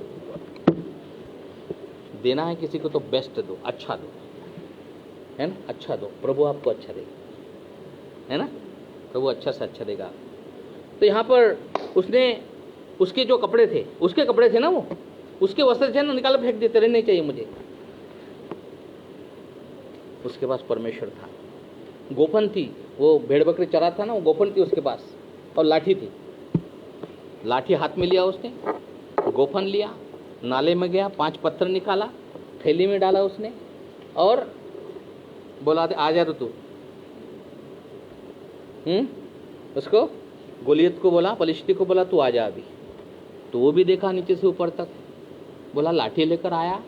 देना है किसी को तो बेस्ट दो, अच्छा दो, है ना, अच्छा दो, प्रभु आपको अच्छा देगा, है ना, प्रभु अच्छा से अच्छा देगा। तो यहाँ पर उसने उसके जो कपड़े थे, उसके कपड़े थे ना, वो उसके वस्त्र थे ना, निकाल फेंक देते, रहे नहीं चाहिए मुझे। उसके पास परमेश्वर था, गोफन थी, वो भेड़ बकरी चरा था ना, वो गोफन थी उसके पास, और लाठी थी। लाठी हाथ में लिया उसने, गोफन लिया, नाले में गया, 5 पत्थर निकाला, थैली में डाला उसने, और बोला आ जा तो तू। उसको गोलियत को बोला, पलिश्ती को बोला तू आ जा अभी। तो वो भी देखा नीचे से ऊपर तक, बोला लाठी लेकर आया,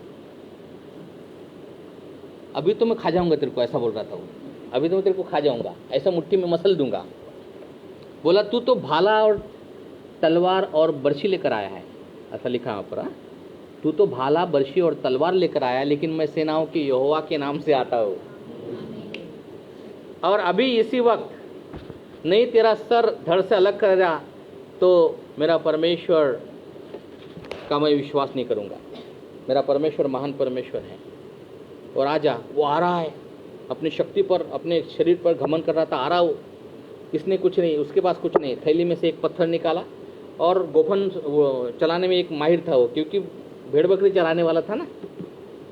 अभी तो मैं खा जाऊंगा तेरे को, ऐसा बोल रहा था वो, अभी तो मैं तेरे को खा जाऊंगा, ऐसा मुट्ठी में मसल दूंगा। बोला तू तो भाला और तलवार और बर्छी लेकर आया है, ऐसा लिखा वहाँ पर। तू तो भाला बर्छी और तलवार लेकर आया, लेकिन मैं सेनाओं के यहोवा के नाम से आता हूँ, और अभी इसी वक्त नहीं तेरा सर धड़ से अलग कर रहा तो मेरा परमेश्वर का मैं विश्वास नहीं करूँगा। मेरा परमेश्वर महान परमेश्वर है, और आजा। वो आ रहा है, अपनी शक्ति पर, अपने शरीर पर घमंड कर रहा था, आ रहा वो, इसने कुछ नहीं, उसके पास कुछ नहीं, थैली में से एक पत्थर निकाला, और गोफन वो चलाने में एक माहिर था वो, क्योंकि भेड़ बकरी चलाने वाला था ना,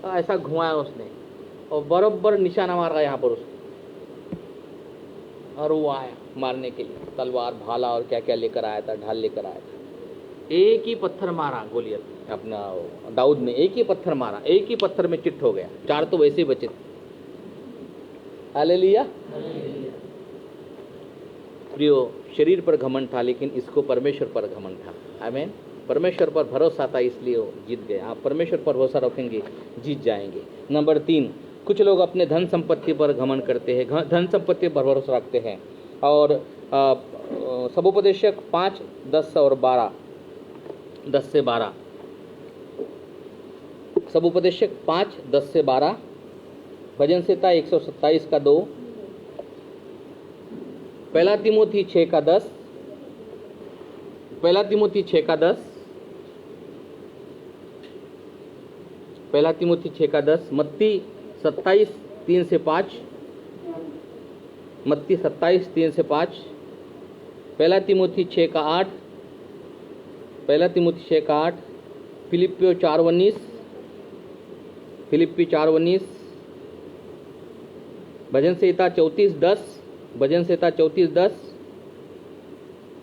तो ऐसा घुमाया उसने और बराबर निशाना मारा यहाँ पर उसको, और वो आया मारने के लिए, तलवार भाला और क्या क्या लेकर आया था, ढाल लेकर आया था। एक ही पत्थर मारा गोलियत अपना दाऊद ने, एक ही पत्थर मारा, एक ही पत्थर में चिट्ठ हो गया, 4 तो वैसे ही बचे थे। हालेलुया। प्रियो, शरीर पर घमंड था लेकिन इसको परमेश्वर पर घमंड था। आमीन। परमेश्वर पर भरोसा था इसलिए वो जीत गए। आप परमेश्वर पर भरोसा रखेंगे, जीत जाएंगे। नंबर 3, कुछ लोग अपने धन संपत्ति पर घमंड करते हैं, धन संपत्ति पर भरोसा रखते हैं। और समुपदेशक 5, 10 और 12, 10 से 12, समुपदेशक 5, 10 से 12, भजन संहिता 127 का 2, पहला तिमोथी 6 का 10, पहला तिमोथी 6 का 10, पहला तिमोथी 6 का 10, मत्ती 27, 3 से 5, मत्ती 27, 3 से 5, पहला तिमोथी 6 का 8, पहला तिमोथी 6 का 8, फिलिपियो 4:19, फिलिप्पी 4:19, भजन संहिता 34:10, भजन संहिता 34:10,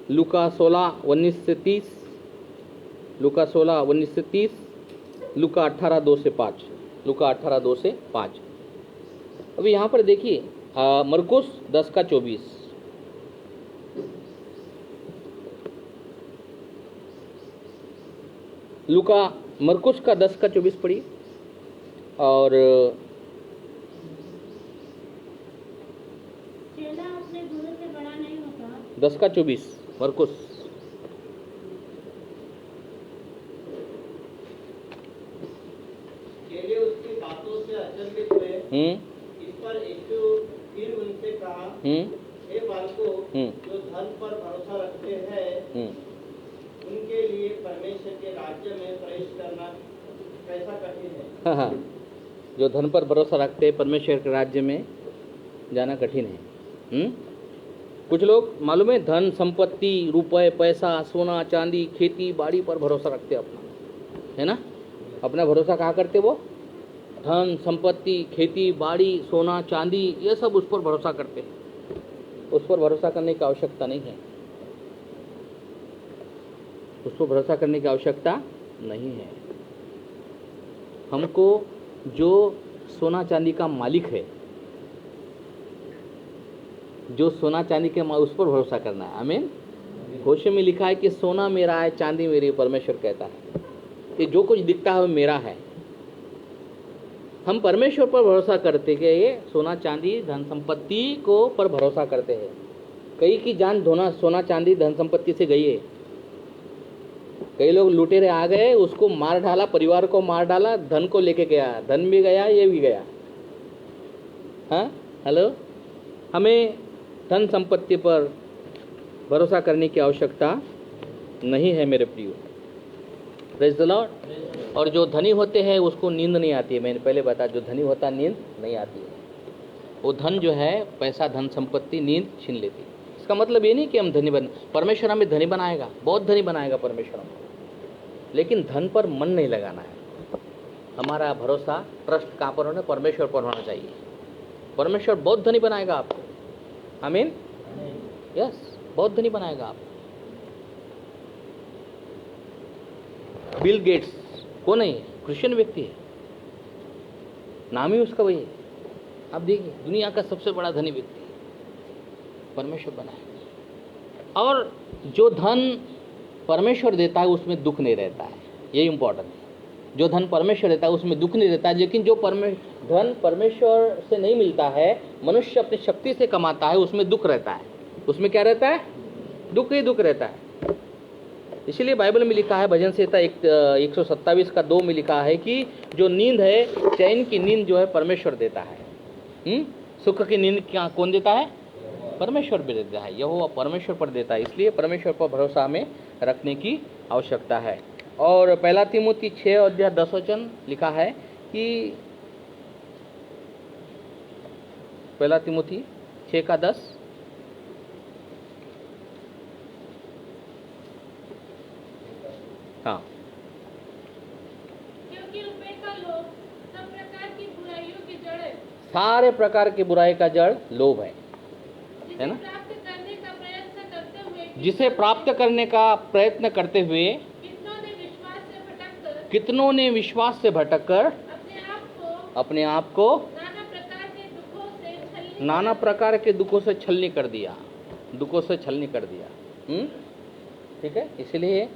लूका 16:19 से 30, लूका 16:19 से 30, लूका 18:2 से 5, लूका 18:2 से 5। अभी यहाँ पर देखिए मरकुस 10 का 24, लूका मरकुस का 10 का 24 पढ़िए, और चेला अपने गुरु से बड़ा नहीं होता। 10 का 24 मरकुस। चेले उसकी बातों से अचंभित हुए। इस पर यीशु फिर उनसे कहा, हे बालकों, जो धन पर भरोसा रखते हैं, उनके लिए परमेश्वर के राज्य में प्रवेश करना कैसा कठिन है। हाँ हाँ, जो धन पर भरोसा रखते हैं परमेश्वर के राज्य में जाना कठिन है। कुछ लोग मालूम है धन संपत्ति, रुपए, पैसा, सोना चांदी, खेती बाड़ी पर भरोसा रखते हैं अपना, है ना। अपना भरोसा कहाँ करते वो? धन संपत्ति, खेती बाड़ी, सोना चांदी, ये सब उस पर भरोसा करते हैं। उस पर भरोसा करने की आवश्यकता नहीं है, उस पर भरोसा करने की आवश्यकता नहीं है। हमको जो सोना चांदी का मालिक है, जो सोना चांदी के उस पर भरोसा करना है। आमीन। होशे में लिखा है कि सोना मेरा है, चांदी मेरी, परमेश्वर कहता है कि जो कुछ दिखता है वो मेरा है। हम परमेश्वर पर भरोसा करते कि ये सोना चांदी धन संपत्ति को पर भरोसा करते हैं। कई की जान धोना सोना चांदी धन संपत्ति से गई है। कई लोग लुटेरे आ गए, उसको मार डाला, परिवार को मार डाला, धन को लेके गया, धन भी गया, ये भी गया। हाँ, हेलो। हमें धन संपत्ति पर भरोसा करने की आवश्यकता नहीं है मेरे प्रियो। Praise the Lord. और जो धनी होते हैं उसको नींद नहीं आती है। मैंने पहले बताया, जो धनी होता है नींद नहीं आती है। वो धन जो है, पैसा धन संपत्ति नींद छीन लेती है। इसका मतलब ये नहीं कि हम धनी परमेश्वर हमें धनी बनाएगा, बहुत धनी बनाएगा परमेश्वर हमको, लेकिन धन पर मन नहीं लगाना है। हमारा भरोसा ट्रस्ट कहाँ पर होना? परमेश्वर पर होना चाहिए। परमेश्वर बहुत धनी बनाएगा आपको। आमीन। यस, बहुत धनी बनाएगा आपको। बिल गेट्स कौन है? क्रिश्चियन व्यक्ति है, नाम ही उसका वही है। आप देखिए, दुनिया का सबसे बड़ा धनी व्यक्ति है, परमेश्वर बनाएगा। और जो धन परमेश्वर देता है उसमें दुख नहीं रहता है, ये इंपॉर्टेंट है। जो धन परमेश्वर देता है उसमें दुख नहीं रहता है। लेकिन जो धन परमेश्वर से नहीं मिलता है, मनुष्य अपनी शक्ति से कमाता है, उसमें दुख रहता है। उसमें क्या रहता है? दुख ही दुख रहता है। इसलिए बाइबल में लिखा है, भजन संहिता 127 का 2 में लिखा है कि जो नींद है, चैन की नींद जो है परमेश्वर देता है। सुख की नींद क्या कौन देता है? परमेश्वर भी देता है। यहोवा परमेश्वर पर देता है। इसलिए परमेश्वर पर भरोसा हमें रखने की आवश्यकता है। और पहला तिमोथी 6 अध्याय 10 वचन लिखा है कि पहला तिमोथी 6 का 10, सारे प्रकार की बुराई का जड़ लोभ है ना? प्राप्त करने का प्रयत्न करते हुए जिसे प्राप्त करने का प्रयत्न करते हुए कितनों ने विश्वास से भटककर अपने आप को नाना प्रकार के दुखों से छलनी कर दिया, ठीक है। इसलिए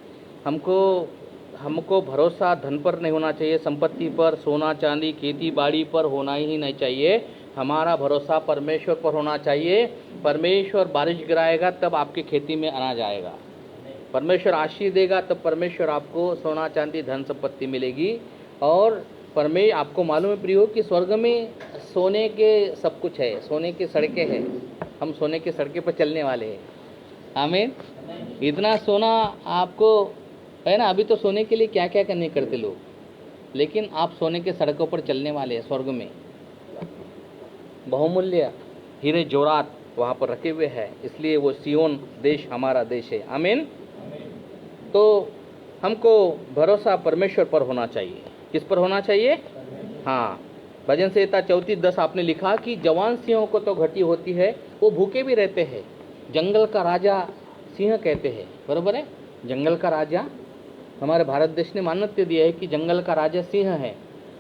हमको भरोसा धन पर नहीं होना चाहिए, संपत्ति पर, सोना चांदी, खेती बाड़ी पर होना ही नहीं चाहिए। हमारा भरोसा परमेश्वर पर होना चाहिए। परमेश्वर बारिश गिराएगा तब आपकी खेती में अनाज आएगा, परमेश्वर आशीष देगा तब परमेश्वर आपको सोना चांदी धन संपत्ति मिलेगी। और आपको मालूम है प्रियो कि स्वर्ग में सोने के सब कुछ है, सोने की सड़कें हैं, हम सोने की सड़कें पर चलने वाले हैं। आमीन। इतना सोना आपको है ना, अभी तो सोने के लिए क्या क्या करने करते लोग, लेकिन आप सोने के सड़कों पर चलने वाले हैं स्वर्ग में। बहुमूल्य हीरे जोरात वहाँ पर रखे हुए हैं, इसलिए वो सियोन देश हमारा देश है। आमीन। तो हमको भरोसा परमेश्वर पर होना चाहिए। किस पर होना चाहिए? हाँ, भजन संहिता 34:10 आपने लिखा कि जवान सिंहों को तो घटी होती है, वो भूखे भी रहते हैं। जंगल का राजा सिंह कहते हैं, बरोबर है। जंगल का राजा, हमारे भारत देश ने मान्यता दिया है कि जंगल का राजा सिंह है,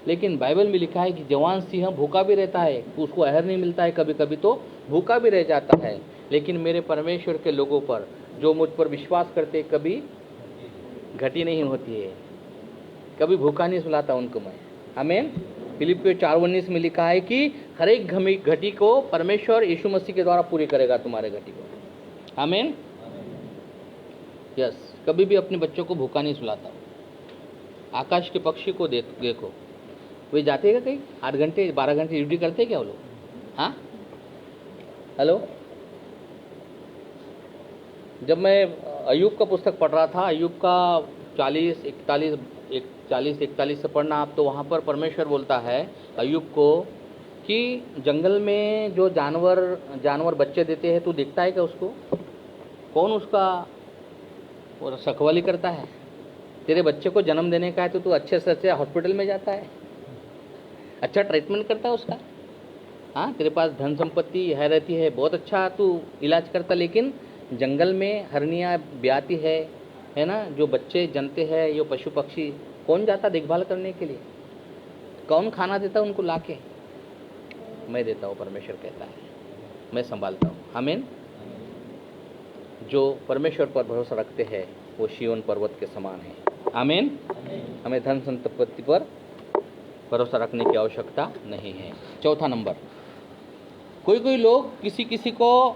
लेकिन बाइबल में लिखा है कि जवान सिंह भूखा भी रहता है, उसको अहर नहीं मिलता है, कभी कभी तो भूखा भी रह जाता है। लेकिन मेरे परमेश्वर के लोगों पर जो मुझ पर विश्वास करते कभी घटी नहीं होती है, कभी भूखा नहीं सुलाता उनको मैं। आमीन। फिलिपियों 4:19 में लिखा है कि हर एक घटी को परमेश्वर यीशु मसीह के द्वारा पूरी करेगा, तुम्हारे घटी को। आमीन। यस, कभी भी अपने बच्चों को भूखा नहीं सुलाता। आकाश के पक्षी को देखो, वे जाते हैं कहीं 8 घंटे 12 घंटे ड्यूटी करते हैं क्या वो लोग? हाँ, हेलो। जब मैं अय्यूब का पुस्तक पढ़ रहा था, अय्यूब का 40-41 से पढ़ना आप, तो वहाँ पर परमेश्वर बोलता है अय्यूब को कि जंगल में जो जानवर बच्चे देते हैं, तू देखता है क्या उसको? कौन उसका रखवाली करता है? तेरे बच्चे को जन्म देने का है तो तू अच्छे से अच्छे हॉस्पिटल में जाता है, अच्छा ट्रीटमेंट करता है उसका। हाँ, तेरे पास धन संपत्ति है रहती है, बहुत अच्छा तू इलाज करता, लेकिन जंगल में हरनियाँ ब्याती है ना, जो बच्चे जनते हैं, ये पशु पक्षी, कौन जाता देखभाल करने के लिए? कौन खाना देता उनको लाके? मैं देता हूँ, परमेश्वर कहता है, मैं संभालता हूँ। आमीन। जो परमेश्वर पर भरोसा रखते हैं वो सिय्योन पर्वत के समान है। आमीन। हमें धन संपत्ति पर भरोसा रखने की आवश्यकता नहीं है। चौथा नंबर, कोई लोग किसी को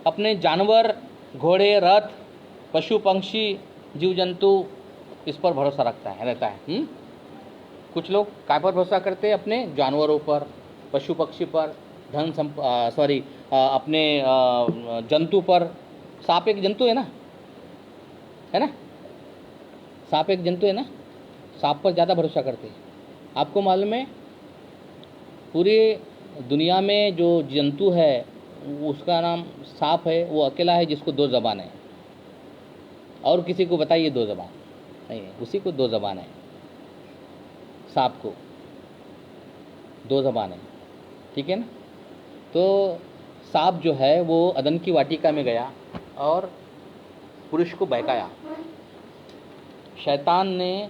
अपने जानवर, घोड़े, रथ, पशु पक्षी, जीव जंतु, इस पर भरोसा रहता है। कुछ लोग काय पर भरोसा करते हैं? अपने जानवरों पर, पशु पक्षी पर, अपने जंतु पर। सांप एक जंतु है ना, सांप एक जंतु है ना, सांप पर ज़्यादा भरोसा करते हैं। आपको मालूम है पूरी दुनिया में जो जंतु है उसका नाम सांप है, वो अकेला है जिसको 2 ज़बान है। और किसी को बताइए 2 ज़बान नहीं है, उसी को 2 ज़बान है। सांप को 2 ज़बान है, ठीक है ना। तो सांप जो है वो अदन की वाटिका में गया और पुरुष को बहकाया। शैतान ने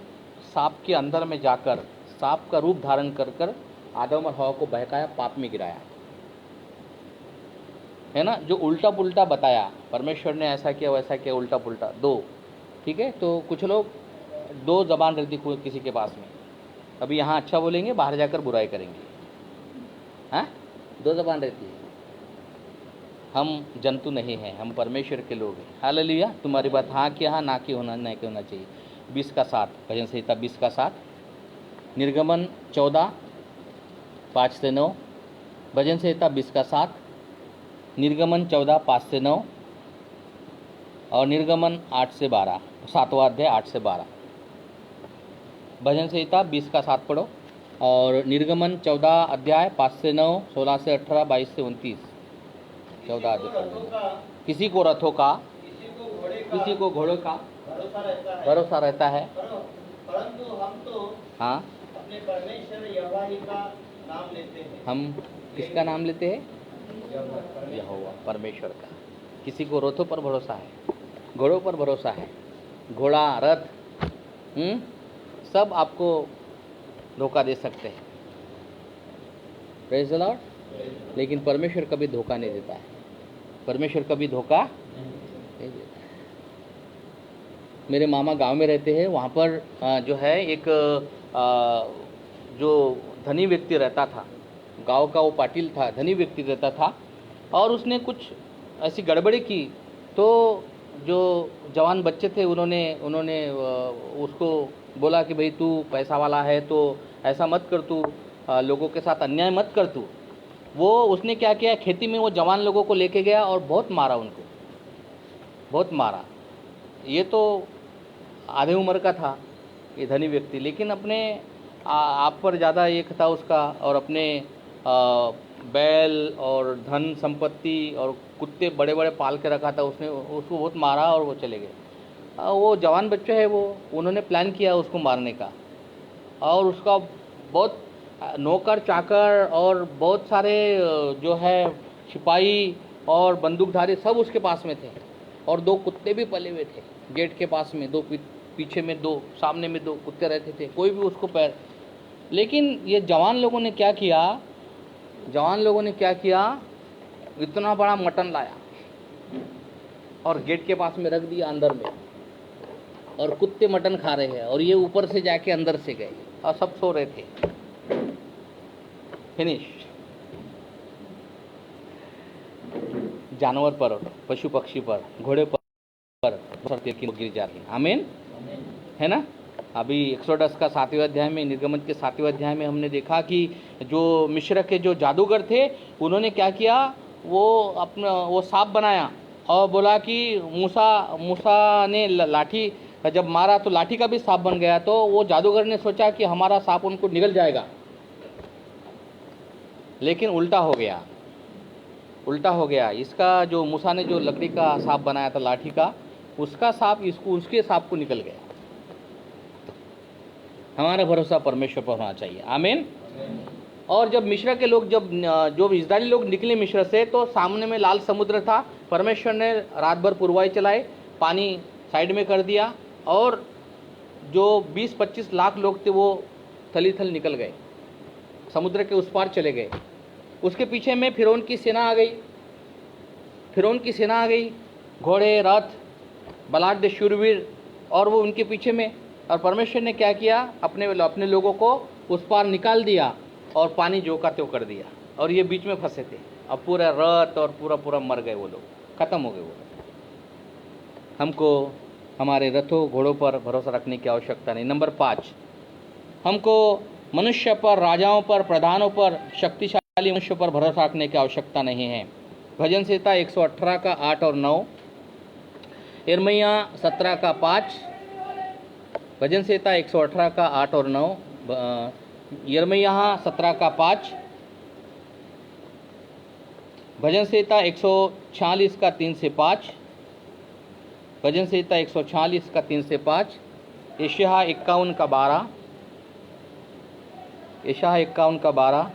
सांप के अंदर में जाकर सांप का रूप धारण कर आदम और हवा को बहकाया, पाप में गिराया, है ना। जो उल्टा पुल्टा बताया, परमेश्वर ने ऐसा किया वैसा किया, उल्टा पुल्टा 2, ठीक है। तो कुछ लोग 2 ज़बान रहती किसी के पास में, अभी यहाँ अच्छा बोलेंगे, बाहर जाकर बुराई करेंगे। हाँ, 2 ज़बान रहती है। हम जंतु नहीं हैं, हम परमेश्वर के लोग हैं। हालेलुया। तुम्हारी बात हाँ की हाँ, ना की होना नहीं होना चाहिए। 20:7, भजन संहिता 20:7, निर्गमन 14:5-9, भजन संहिता 20:7, निर्गमन 14:5-9 और निर्गमन 8-12, 7वां अध्याय 8-12। भजन संहिता 20:7 पढ़ो और निर्गमन 14 अध्याय 5-9, 16-18, 22-29, 14 अध्याय। किसी को रथों का, किसी को घोड़ों का भरोसा रहता है, परंतु हम तो हाँ अपने परमेश्वर यहोवा ही का नाम लेते हैं। हम किसका नाम लेते हैं? यहोवा, परमेश्वर का। किसी को रथों पर भरोसा है, घोड़ों पर भरोसा है, घोड़ा रथ सब आपको धोखा दे सकते हैं। Praise the Lord. लेकिन परमेश्वर कभी धोखा नहीं देता है, परमेश्वर कभी धोखा नहीं देता है। मेरे मामा गांव में रहते हैं, वहाँ पर जो है एक जो धनी व्यक्ति रहता था, गांव का वो पाटिल था, धनी व्यक्ति रहता था, और उसने कुछ ऐसी गड़बड़ी की तो जो जवान बच्चे थे उन्होंने उसको बोला कि भाई तू पैसा वाला है तो ऐसा मत कर, तू लोगों के साथ अन्याय मत कर तू। वो उसने क्या किया, खेती में वो जवान लोगों को लेके गया और बहुत मारा उनको, बहुत मारा। ये तो आधे उम्र का था ये धनी व्यक्ति, लेकिन अपने आप पर ज़्यादा एक था उसका, और अपने बैल और धन संपत्ति और कुत्ते बड़े बड़े पाल के रखा था, उसने उसको बहुत मारा और वो चले गए। वो जवान बच्चे हैं, वो उन्होंने प्लान किया उसको मारने का, और उसका बहुत नौकर चाकर और बहुत सारे जो है सिपाही और बंदूकधारी सब उसके पास में थे, और 2 कुत्ते भी पले हुए थे गेट के पास में, 2 पीछे में 2, सामने में 2 कुत्ते रहते थे, कोई भी उसको पैर। लेकिन ये जवान लोगों ने क्या किया, इतना बड़ा मटन लाया और गेट के पास में रख दिया अंदर में, और कुत्ते मटन खा रहे हैं और ये ऊपर से जाके अंदर से गए और सब सो रहे थे। फिनिश। जानवर पर, पशु पक्षी पर, घोड़े पर गिर जाती है। आमीन, है ना। अभी एक्सोडस का 7वें अध्याय में, निर्गमन के 7वें अध्याय में हमने देखा कि जो मिस्र के जो जादूगर थे उन्होंने क्या किया, वो सांप बनाया और बोला कि मूसा ने लाठी जब मारा तो लाठी का भी सांप बन गया। तो वो जादूगर ने सोचा कि हमारा सांप उनको निगल जाएगा, लेकिन उल्टा हो गया। इसका जो मूसा ने जो लकड़ी का सांप बनाया था, लाठी का, उसका सांप उसके सांप को निकल गया। हमारा भरोसा परमेश्वर पर होना चाहिए। आमीन। और जब मिस्र के लोग जो इस्राएली लोग निकले मिस्र से, तो सामने में लाल समुद्र था। परमेश्वर ने रात भर पुरवाई चलाए, पानी साइड में कर दिया, और जो 20-25 लाख लोग थे वो थली निकल गए, समुद्र के उस पार चले गए। उसके पीछे में फिरौन की सेना आ गई, घोड़े रथ बलाढ्य शूरवीर, और वो उनके पीछे में। और परमेश्वर ने क्या किया, अपने लोगों को उस पार निकाल दिया और पानी जो का त्यों कर दिया, और ये बीच में फंसे थे। अब पूरा रथ और पूरा मर गए, वो लोग खत्म हो गए। वो हमको हमारे रथों घोड़ों पर भरोसा रखने की आवश्यकता नहीं। नंबर 5, हमको मनुष्य पर, राजाओं पर, प्रधानों पर, शक्तिशाली मनुष्य पर भरोसा रखने की आवश्यकता नहीं है। भजन संहिता 118 का 8 और 9, यिर्मयाह 17 का 5, भजन संहिता 118 का 8 और 9, यिर्मयाह 17 का 5, भजन संहिता 146 का 3 से 5, भजन संहिता 146 का 3 से 5, यशायाह 51 का 12, यशायाह 51 का 12,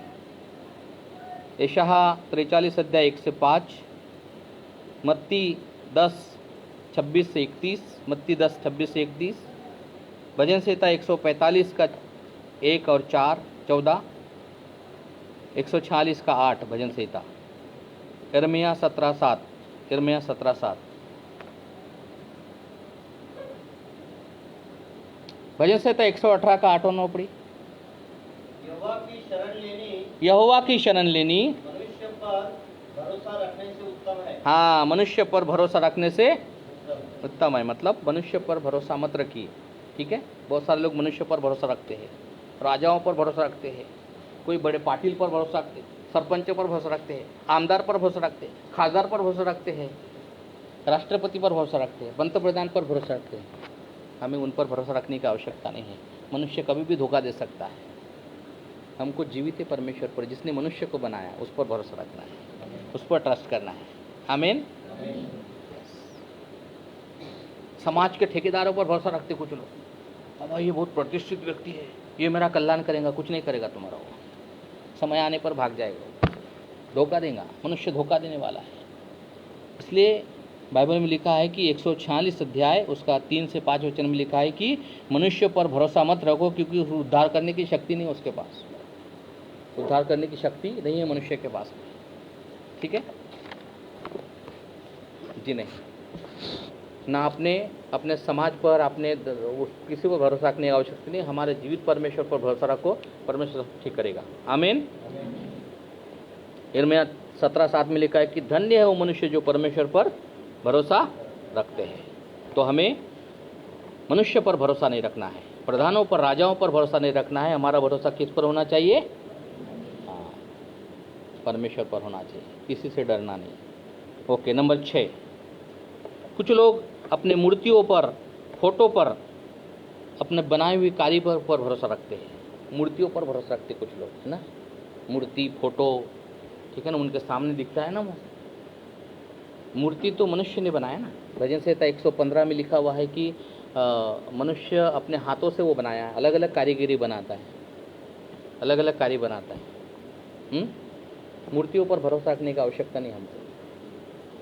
यशायाह 43 अध्याय 1 से 5, मत्ती 10:26 से 31, मत्ती 10:26 से 31, भजन संहिता 145 का 1 और 4, 14, 146 का 8 भजन संहिता, यिर्मयाह 17:7, यिर्मयाह 17:7, भजन संहिता 118 का 8 और 9 पढ़ी। यहोवा की शरण लेनी मनुष्य पर भरोसा रखने से उत्तम है। हाँ, मनुष्य पर भरोसा रखने से उत्तम है। मतलब मनुष्य पर भरोसा मत रखिए, ठीक है। बहुत सारे लोग मनुष्य पर भरोसा रखते हैं, राजाओं पर भरोसा रखते हैं, कोई बड़े पाटिल पर भरोसा रखते हैं, सरपंच पर भरोसा रखते हैं, आमदार पर भरोसा रखते हैं, खासदार पर भरोसा रखते हैं, राष्ट्रपति पर भरोसा रखते हैं, पंतप्रधान पर भरोसा रखते हैं। हमें उन पर भरोसा रखने की आवश्यकता नहीं है। मनुष्य कभी भी धोखा दे सकता है। हमको जीवित परमेश्वर पर, जिसने मनुष्य को बनाया, उस पर भरोसा रखना है, उस पर ट्रस्ट करना है। आमीन। समाज के ठेकेदारों पर भरोसा रखते कुछ लोग, अब ये बहुत प्रतिष्ठित व्यक्ति है, ये मेरा कल्याण करेगा, कुछ नहीं करेगा तुम्हारा, वो समय आने पर भाग जाएगा। धोखा देगा, मनुष्य धोखा देने वाला है। इसलिए बाइबल में लिखा है कि 146 अध्याय उसका 3 से 5 वचन में लिखा है कि मनुष्य पर भरोसा मत रखो, क्योंकि उद्धार करने की शक्ति नहीं है उसके पास। उद्धार करने की शक्ति नहीं है मनुष्य के पास। ठीक है जी, नहीं ना अपने समाज पर, अपने किसी को भरोसा रखने की आवश्यकता नहीं। हमारे जीवित परमेश्वर पर भरोसा रखो, परमेश्वर ठीक करेगा। आमीन। यिर्मयाह 17:7 में लिखा है कि धन्य है वो मनुष्य जो परमेश्वर पर भरोसा रखते हैं। तो हमें मनुष्य पर भरोसा नहीं रखना है, प्रधानों पर, राजाओं पर भरोसा नहीं रखना है। हमारा भरोसा किस पर होना चाहिए? परमेश्वर पर होना चाहिए, किसी से डरना नहीं। ओके, नंबर 6, कुछ लोग अपने मूर्तियों पर, फोटो पर, अपने बनाई हुई कारीगर पर भरोसा रखते हैं। मूर्तियों पर भरोसा रखते कुछ लोग, है ना, मूर्ति, फोटो, ठीक है ना, उनके सामने दिखता है ना वो मूर्ति, तो मनुष्य ने बनाया ना। भजन संहिता 115 में लिखा हुआ है कि मनुष्य अपने हाथों से वो बनाया है, अलग अलग कारीगरी बनाता है, अलग अलग कार्य बनाता है। मूर्तियों पर भरोसा रखने की आवश्यकता नहीं हमको,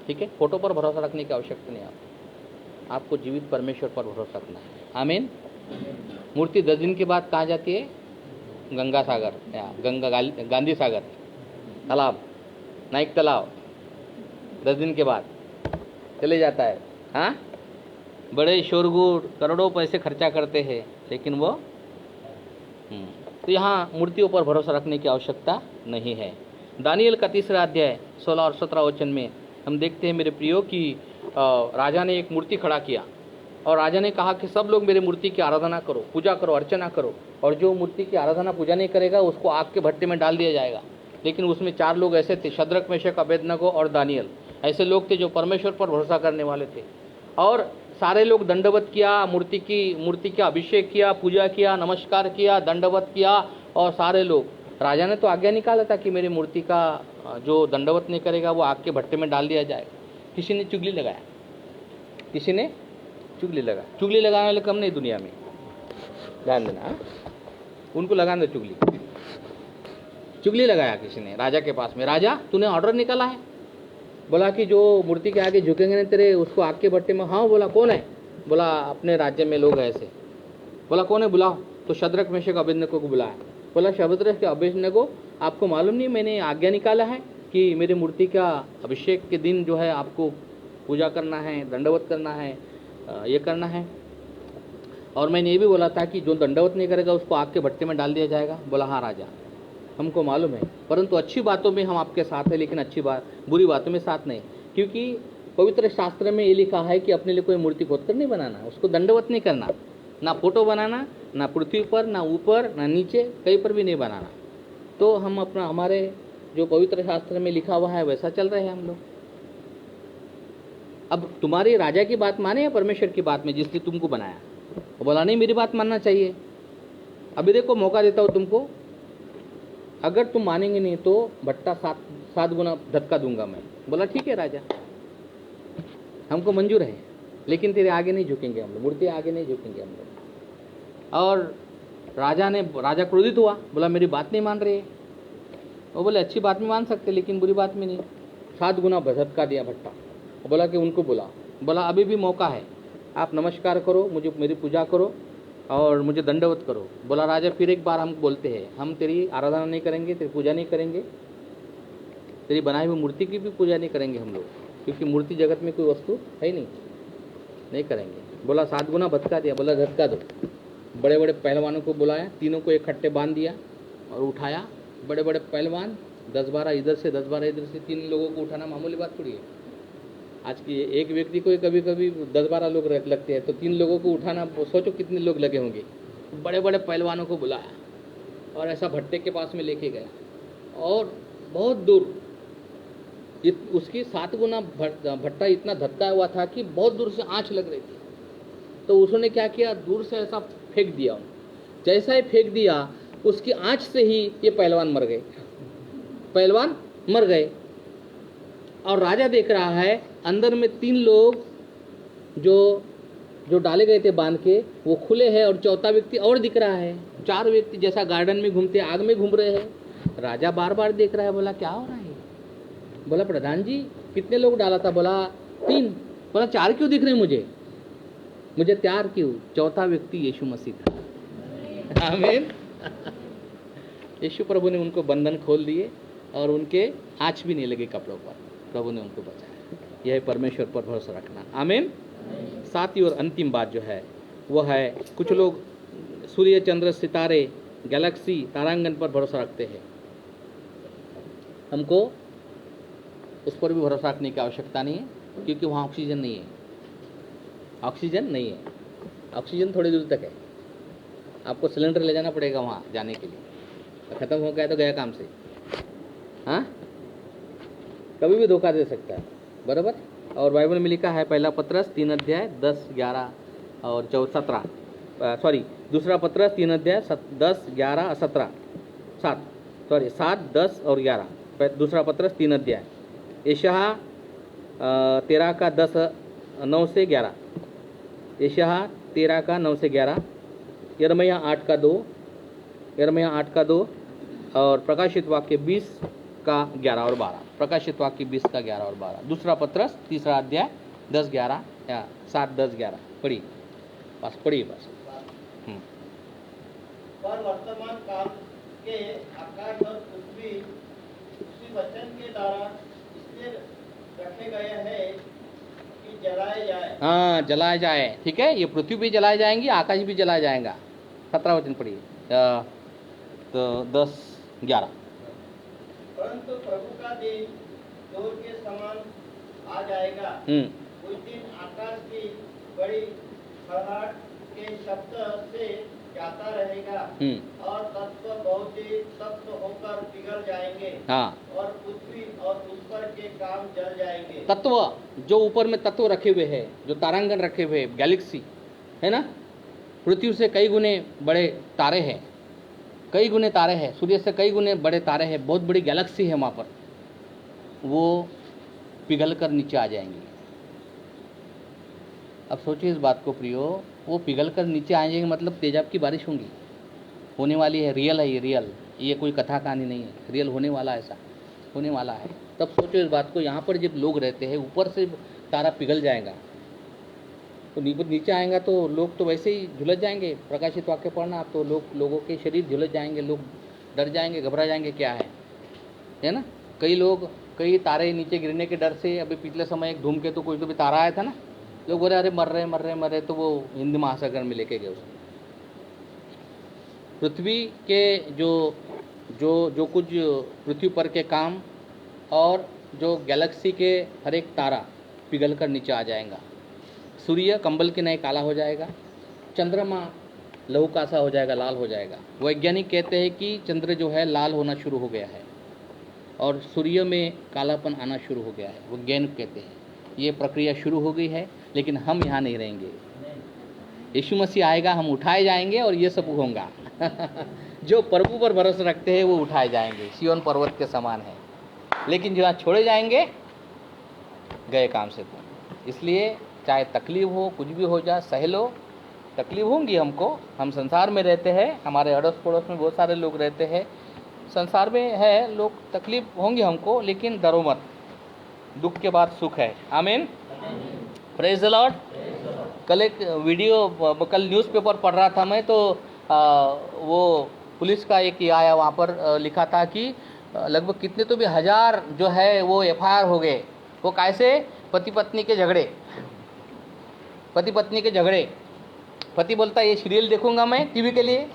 ठीक है, फोटो पर भरोसा रखने की आवश्यकता नहीं। आपको जीवित परमेश्वर पर भरोसा रखना है। आमीन। मूर्ति 10 दिन के बाद कहाँ जाती है? गंगा सागर या गांधी सागर, तालाब, नाइक तालाब, 10 दिन के बाद चले जाता है। हाँ, बड़े शोरगुल, करोड़ों पैसे खर्चा करते हैं, लेकिन वो तो यहाँ मूर्तियों पर भरोसा रखने की आवश्यकता नहीं है। दानियल का 3रा अध्याय 16 और 17 वचन में हम देखते हैं मेरे प्रियो कि राजा ने एक मूर्ति खड़ा किया और राजा ने कहा कि सब लोग मेरे मूर्ति की आराधना करो, पूजा करो, अर्चना करो, और जो मूर्ति की आराधना पूजा नहीं करेगा उसको आग के भट्टे में डाल दिया जाएगा। लेकिन उसमें 4 लोग ऐसे थे, शद्रक, मेशक, अबेदनगो और दानियल, ऐसे लोग थे जो परमेश्वर पर भरोसा करने वाले थे। और सारे लोग दंडवत किया, मूर्ति का अभिषेक किया, पूजा किया, नमस्कार किया, दंडवत किया, और सारे लोग, राजा ने तो आज्ञा निकाला था कि मेरी मूर्ति का जो दंडवत नहीं करेगा वो आग के भट्टे में डाल दिया जाएगा। किसी ने चुगली लगाया, किसी ने चुगली लगाया। चुगली लगाने वाले कम नहीं दुनिया में, ध्यान देना, उनको लगाने दो चुगली। चुगली लगाया किसी ने राजा के पास में, राजा तूने ऑर्डर निकाला है, बोला कि जो मूर्ति के आगे झुकेंगे नहीं तेरे उसको आग के भट्टे में। हाँ, बोला कौन है? बोला अपने राज्य में लोग ऐसे। बोला कौन है, बुलाओ। तो शद्रक, मेशक, अबेदनगो को बुलाया। बोला शद्रक, अबेदनगो, आपको मालूम नहीं मैंने आज्ञा निकाला है कि मेरी मूर्ति का अभिषेक के दिन जो है आपको पूजा करना है, दंडवत करना है, ये करना है, और मैंने ये भी बोला था कि जो दंडवत नहीं करेगा उसको आग के भट्टे में डाल दिया जाएगा। बोला हाँ राजा, हमको मालूम है, परंतु अच्छी बातों में हम आपके साथ हैं, लेकिन बुरी बातों में साथ नहीं, क्योंकि पवित्र शास्त्र में ये लिखा है कि अपने लिए कोई मूर्ति खोद कर नहीं बनाना, उसको दंडवत नहीं करना, ना फोटो बनाना, ना पृथ्वी पर, ना ऊपर, ना नीचे, कहीं पर भी नहीं बनाना। तो हम हमारे जो पवित्र शास्त्र में लिखा हुआ है वैसा चल रहे हैं हम लोग। अब तुम्हारी राजा की बात माने या परमेश्वर की बात में जिसने तुमको बनाया? बोला नहीं, मेरी बात मानना चाहिए। अभी देखो मौका देता हूँ तुमको, अगर तुम मानेंगे नहीं तो भट्टा 7 गुना धक्का दूंगा मैं। बोला ठीक है राजा, हमको मंजूर है, लेकिन तेरे आगे नहीं झुकेंगे हम लोग, मूर्ति आगे नहीं झुकेंगे हम लोग। और राजा क्रोधित हुआ, बोला मेरी बात नहीं मान रही है। वो बोले अच्छी बात में मान सकते लेकिन बुरी बात में नहीं। 7 गुना धक्का दिया भट्टा। बोला कि उनको बुला। बोला अभी भी मौका है, आप नमस्कार करो, मुझे मेरी पूजा करो और मुझे दंडवत करो। बोला राजा फिर एक बार हम बोलते हैं, हम तेरी आराधना नहीं करेंगे, तेरी पूजा नहीं करेंगे, तेरी बनाई हुई मूर्ति की भी पूजा नहीं करेंगे हम लोग, क्योंकि मूर्ति जगत में कोई वस्तु है नहीं करेंगे। बोला 7 गुना धक्का दिया। बोला धक्का दो। बड़े बड़े पहलवानों को बुलाया, तीनों को एक खट्टे बांध दिया और उठाया। बड़े बड़े पहलवान 10-12 इधर से, 10-12 इधर से, 3 लोगों को उठाना मामूली बात थोड़ी है। आज की एक व्यक्ति को कभी कभी 10-12 लोग लगते हैं, तो 3 लोगों को उठाना, सोचो कितने लोग लगे होंगे। बड़े बड़े पहलवानों को बुलाया और ऐसा भट्टे के पास में लेके गया और बहुत दूर, उसकी 7 गुना भट्टा इतना धक्का हुआ था कि बहुत दूर से आँच लग रही थी। तो उसने क्या किया, दूर से ऐसा फेंक दिया। जैसा ही फेंक दिया उसकी आँच से ही ये पहलवान मर गए। और राजा देख रहा है अंदर में 3 लोग जो डाले गए थे बांध के, वो खुले हैं और चौथा व्यक्ति और दिख रहा है। 4 व्यक्ति जैसा गार्डन में घूमते आग में घूम रहे हैं। राजा बार बार देख रहा है, बोला क्या हो रहा है, बोला प्रधान जी कितने लोग डाला था? बोला 3। बोला 4 क्यों दिख रहे मुझे? मुझे 4 क्यों? चौथा व्यक्ति यीशु मसीह था। आमीन। यीशु प्रभु ने उनको बंधन खोल दिए और उनके आँच भी नहीं लगे कपड़ों पर। प्रभु ने उनको बचाया। यह परमेश्वर पर भरोसा रखना। आमीन। सातवीं और अंतिम बात जो है वो है, कुछ लोग सूर्य, चंद्र, सितारे, गैलेक्सी, तारांगन पर भरोसा रखते हैं। हमको उस पर भी भरोसा रखने की आवश्यकता नहीं है, क्योंकि वहाँ ऑक्सीजन नहीं है। ऑक्सीजन नहीं है। ऑक्सीजन थोड़ी दूर तक है। आपको सिलेंडर ले जाना पड़ेगा वहाँ जाने के लिए। ख़त्म हो गया तो गया काम से। हाँ, कभी भी धोखा दे सकता है, बराबर। और बाइबल में लिखा है, पहला पत्रस 3 अध्याय 10, 11 और 17, दूसरा पत्रस 3 अध्याय 10, 11 और 17, 7, 10 और 11। दूसरा पत्रस 3 अध्याय। यशायाह 13 का 10, 9 से 11। यशायाह 13 का 9 से 11। यिर्मयाह 8 का 2। यिर्मयाह 8 का 2 और प्रकाशित वाक्य 20 का 11 और 12। प्रकाशित वाक्य 20 का 11 और 12। दूसरा पत्रस 3 अध्याय 10, 11 या 7, 10, 11 पढ़िए। बस पढ़िए बस। पर वर्तमान काल के आकाश और पृथ्वी उसी वचन के द्वारा इसलिए रखे गए हैं कि जलाए जाए। हाँ, जलाए जाए। ठीक है, ये पृथ्वी भी जलाए जाएंगी, आकाश भी जलाया जाएगा। 17 वचन पढ़िए। तो 10, 11। परंतु प्रभु का दिन जोर के समान आ जाएगा। उस दिन आकाश की बड़ी खड़ाहट के शब्द से जाता रहेगा और तत्व बहुत ही तप्त होकर पिघल जाएंगे। हाँ, और पृथ्वी और उस पर के काम जल जाएंगे। तत्व जो ऊपर में तत्व रखे हुए हैं, जो तारांगन रखे हुए, गैलेक्सी है ना, पृथ्वी से कई गुने बड़े तारे हैं, कई गुने तारे हैं, सूर्य से कई गुने बड़े तारे हैं, बहुत बड़ी गैलेक्सी है वहाँ पर, वो पिघल कर नीचे आ जाएंगे। अब सोचिए इस बात को प्रियो, वो पिघल कर नीचे आ जाएंगे मतलब तेजाब की बारिश होंगी, होने वाली है। रियल है ये, रियल, ये कोई कथा कहानी नहीं है, रियल होने वाला, ऐसा होने वाला है। तब सोचो इस बात को, यहाँ पर जब लोग रहते हैं, ऊपर से तारा पिघल जाएगा तो नीचे आएगा तो लोग तो वैसे ही झुलस जाएंगे। प्रकाशित वाक्य पढ़ना आप, तो लोगों के शरीर झुलस जाएंगे, लोग डर जाएंगे, घबरा जाएंगे, क्या है ना। कई लोग, कई तारे नीचे गिरने के डर से, अभी पिछले समय एक धूमकेतु कोई तो भी तारा आया था ना, लोग बोले अरे मर रहे, तो वो हिंद महासागर में लेके गए उसको। पृथ्वी के जो कुछ पृथ्वी पर के काम और जो गैलेक्सी के हर एक तारा पिघल कर नीचे आ जाएगा। सूर्य कंबल के नए काला हो जाएगा, चंद्रमा लहू का सा हो जाएगा, लाल हो जाएगा। वैज्ञानिक कहते हैं कि चंद्र जो है लाल होना शुरू हो गया है और सूर्य में कालापन आना शुरू हो गया है। वैज्ञानिक कहते हैं ये प्रक्रिया शुरू हो गई है, लेकिन हम यहाँ नहीं रहेंगे। यीशु मसीह आएगा, हम उठाए जाएंगे और ये सब होगा। जो प्रभु पर भरोसा रखते हैं वो उठाए जाएंगे, सिय्योन पर्वत के समान है। लेकिन जो छोड़े जाएंगे, गए काम से। तो इसलिए चाहे तकलीफ हो, कुछ भी हो जाए, सह लो। तकलीफ होंगी हमको, हम संसार में रहते हैं, हमारे अड़ोस पड़ोस में बहुत सारे लोग रहते हैं, संसार में है लोग, तकलीफ होंगी हमको, लेकिन डरो मत, दुख के बाद सुख है। आमीन, प्रेज द लॉर्ड। कल एक वीडियो, कल न्यूज़पेपर पढ़ रहा था मैं, तो वो पुलिस का एक आया, वहाँ पर लिखा था कि लगभग कितने तो भी 1000 जो है वो FIR हो गए। वो कैसे? पति पत्नी के झगड़े। पति बोलता है ये सीरियल देखूंगा मैं टीवी के लिए,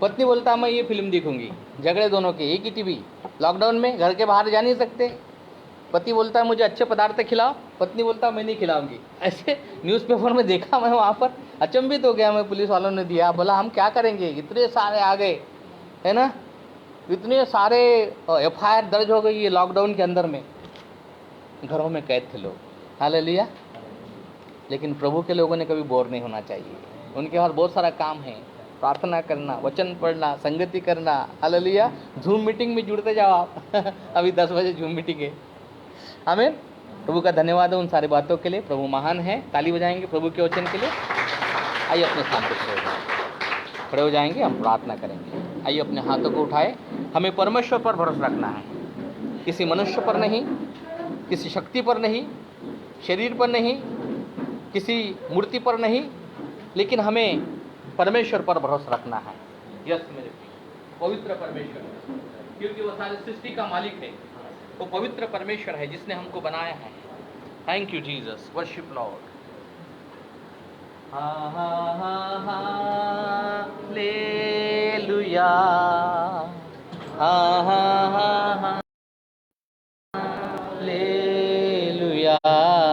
पत्नी बोलता मैं ये फिल्म देखूंगी। झगड़े दोनों के, एक ही टीवी, लॉकडाउन में घर के बाहर जा नहीं सकते। पति बोलता है मुझे अच्छे पदार्थ खिलाओ, पत्नी बोलता मैं नहीं खिलाऊंगी। ऐसे न्यूज़पेपर में देखा मैं, वहाँ पर अचंभित हो गया मैं। पुलिस वालों ने दिया, बोला हम क्या करेंगे, इतने सारे आ गए है ना, इतने सारे FIR दर्ज हो गई ये लॉकडाउन के अंदर में, घरों में कैद थे लोग। हालेलुया। लेकिन प्रभु के लोगों ने कभी बोर नहीं होना चाहिए, उनके पास बहुत सारा काम है, प्रार्थना करना, वचन पढ़ना, संगति करना। हालेलुया। जूम मीटिंग में जुड़ते जाओ आप। अभी 10 बजे जूम मीटिंग है। आमीन। प्रभु का धन्यवाद है उन सारी बातों के लिए। प्रभु महान है। ताली बजाएंगे प्रभु के वचन के लिए। आइए अपने स्थान पर खड़े हो जाएंगे, हम प्रार्थना करेंगे। आइए अपने हाथों को उठाए। हमें परमेश्वर पर भरोसा रखना है, किसी मनुष्य पर नहीं, किसी शक्ति पर नहीं, शरीर पर नहीं, किसी मूर्ति पर नहीं, लेकिन हमें परमेश्वर पर भरोसा रखना है। यस मेरे पवित्र परमेश्वर, क्योंकि वो सारी सृष्टि का मालिक है। वो पवित्र परमेश्वर है जिसने हमको बनाया है। Thank you Jesus, worship Lord. Hallelujah, hallelujah.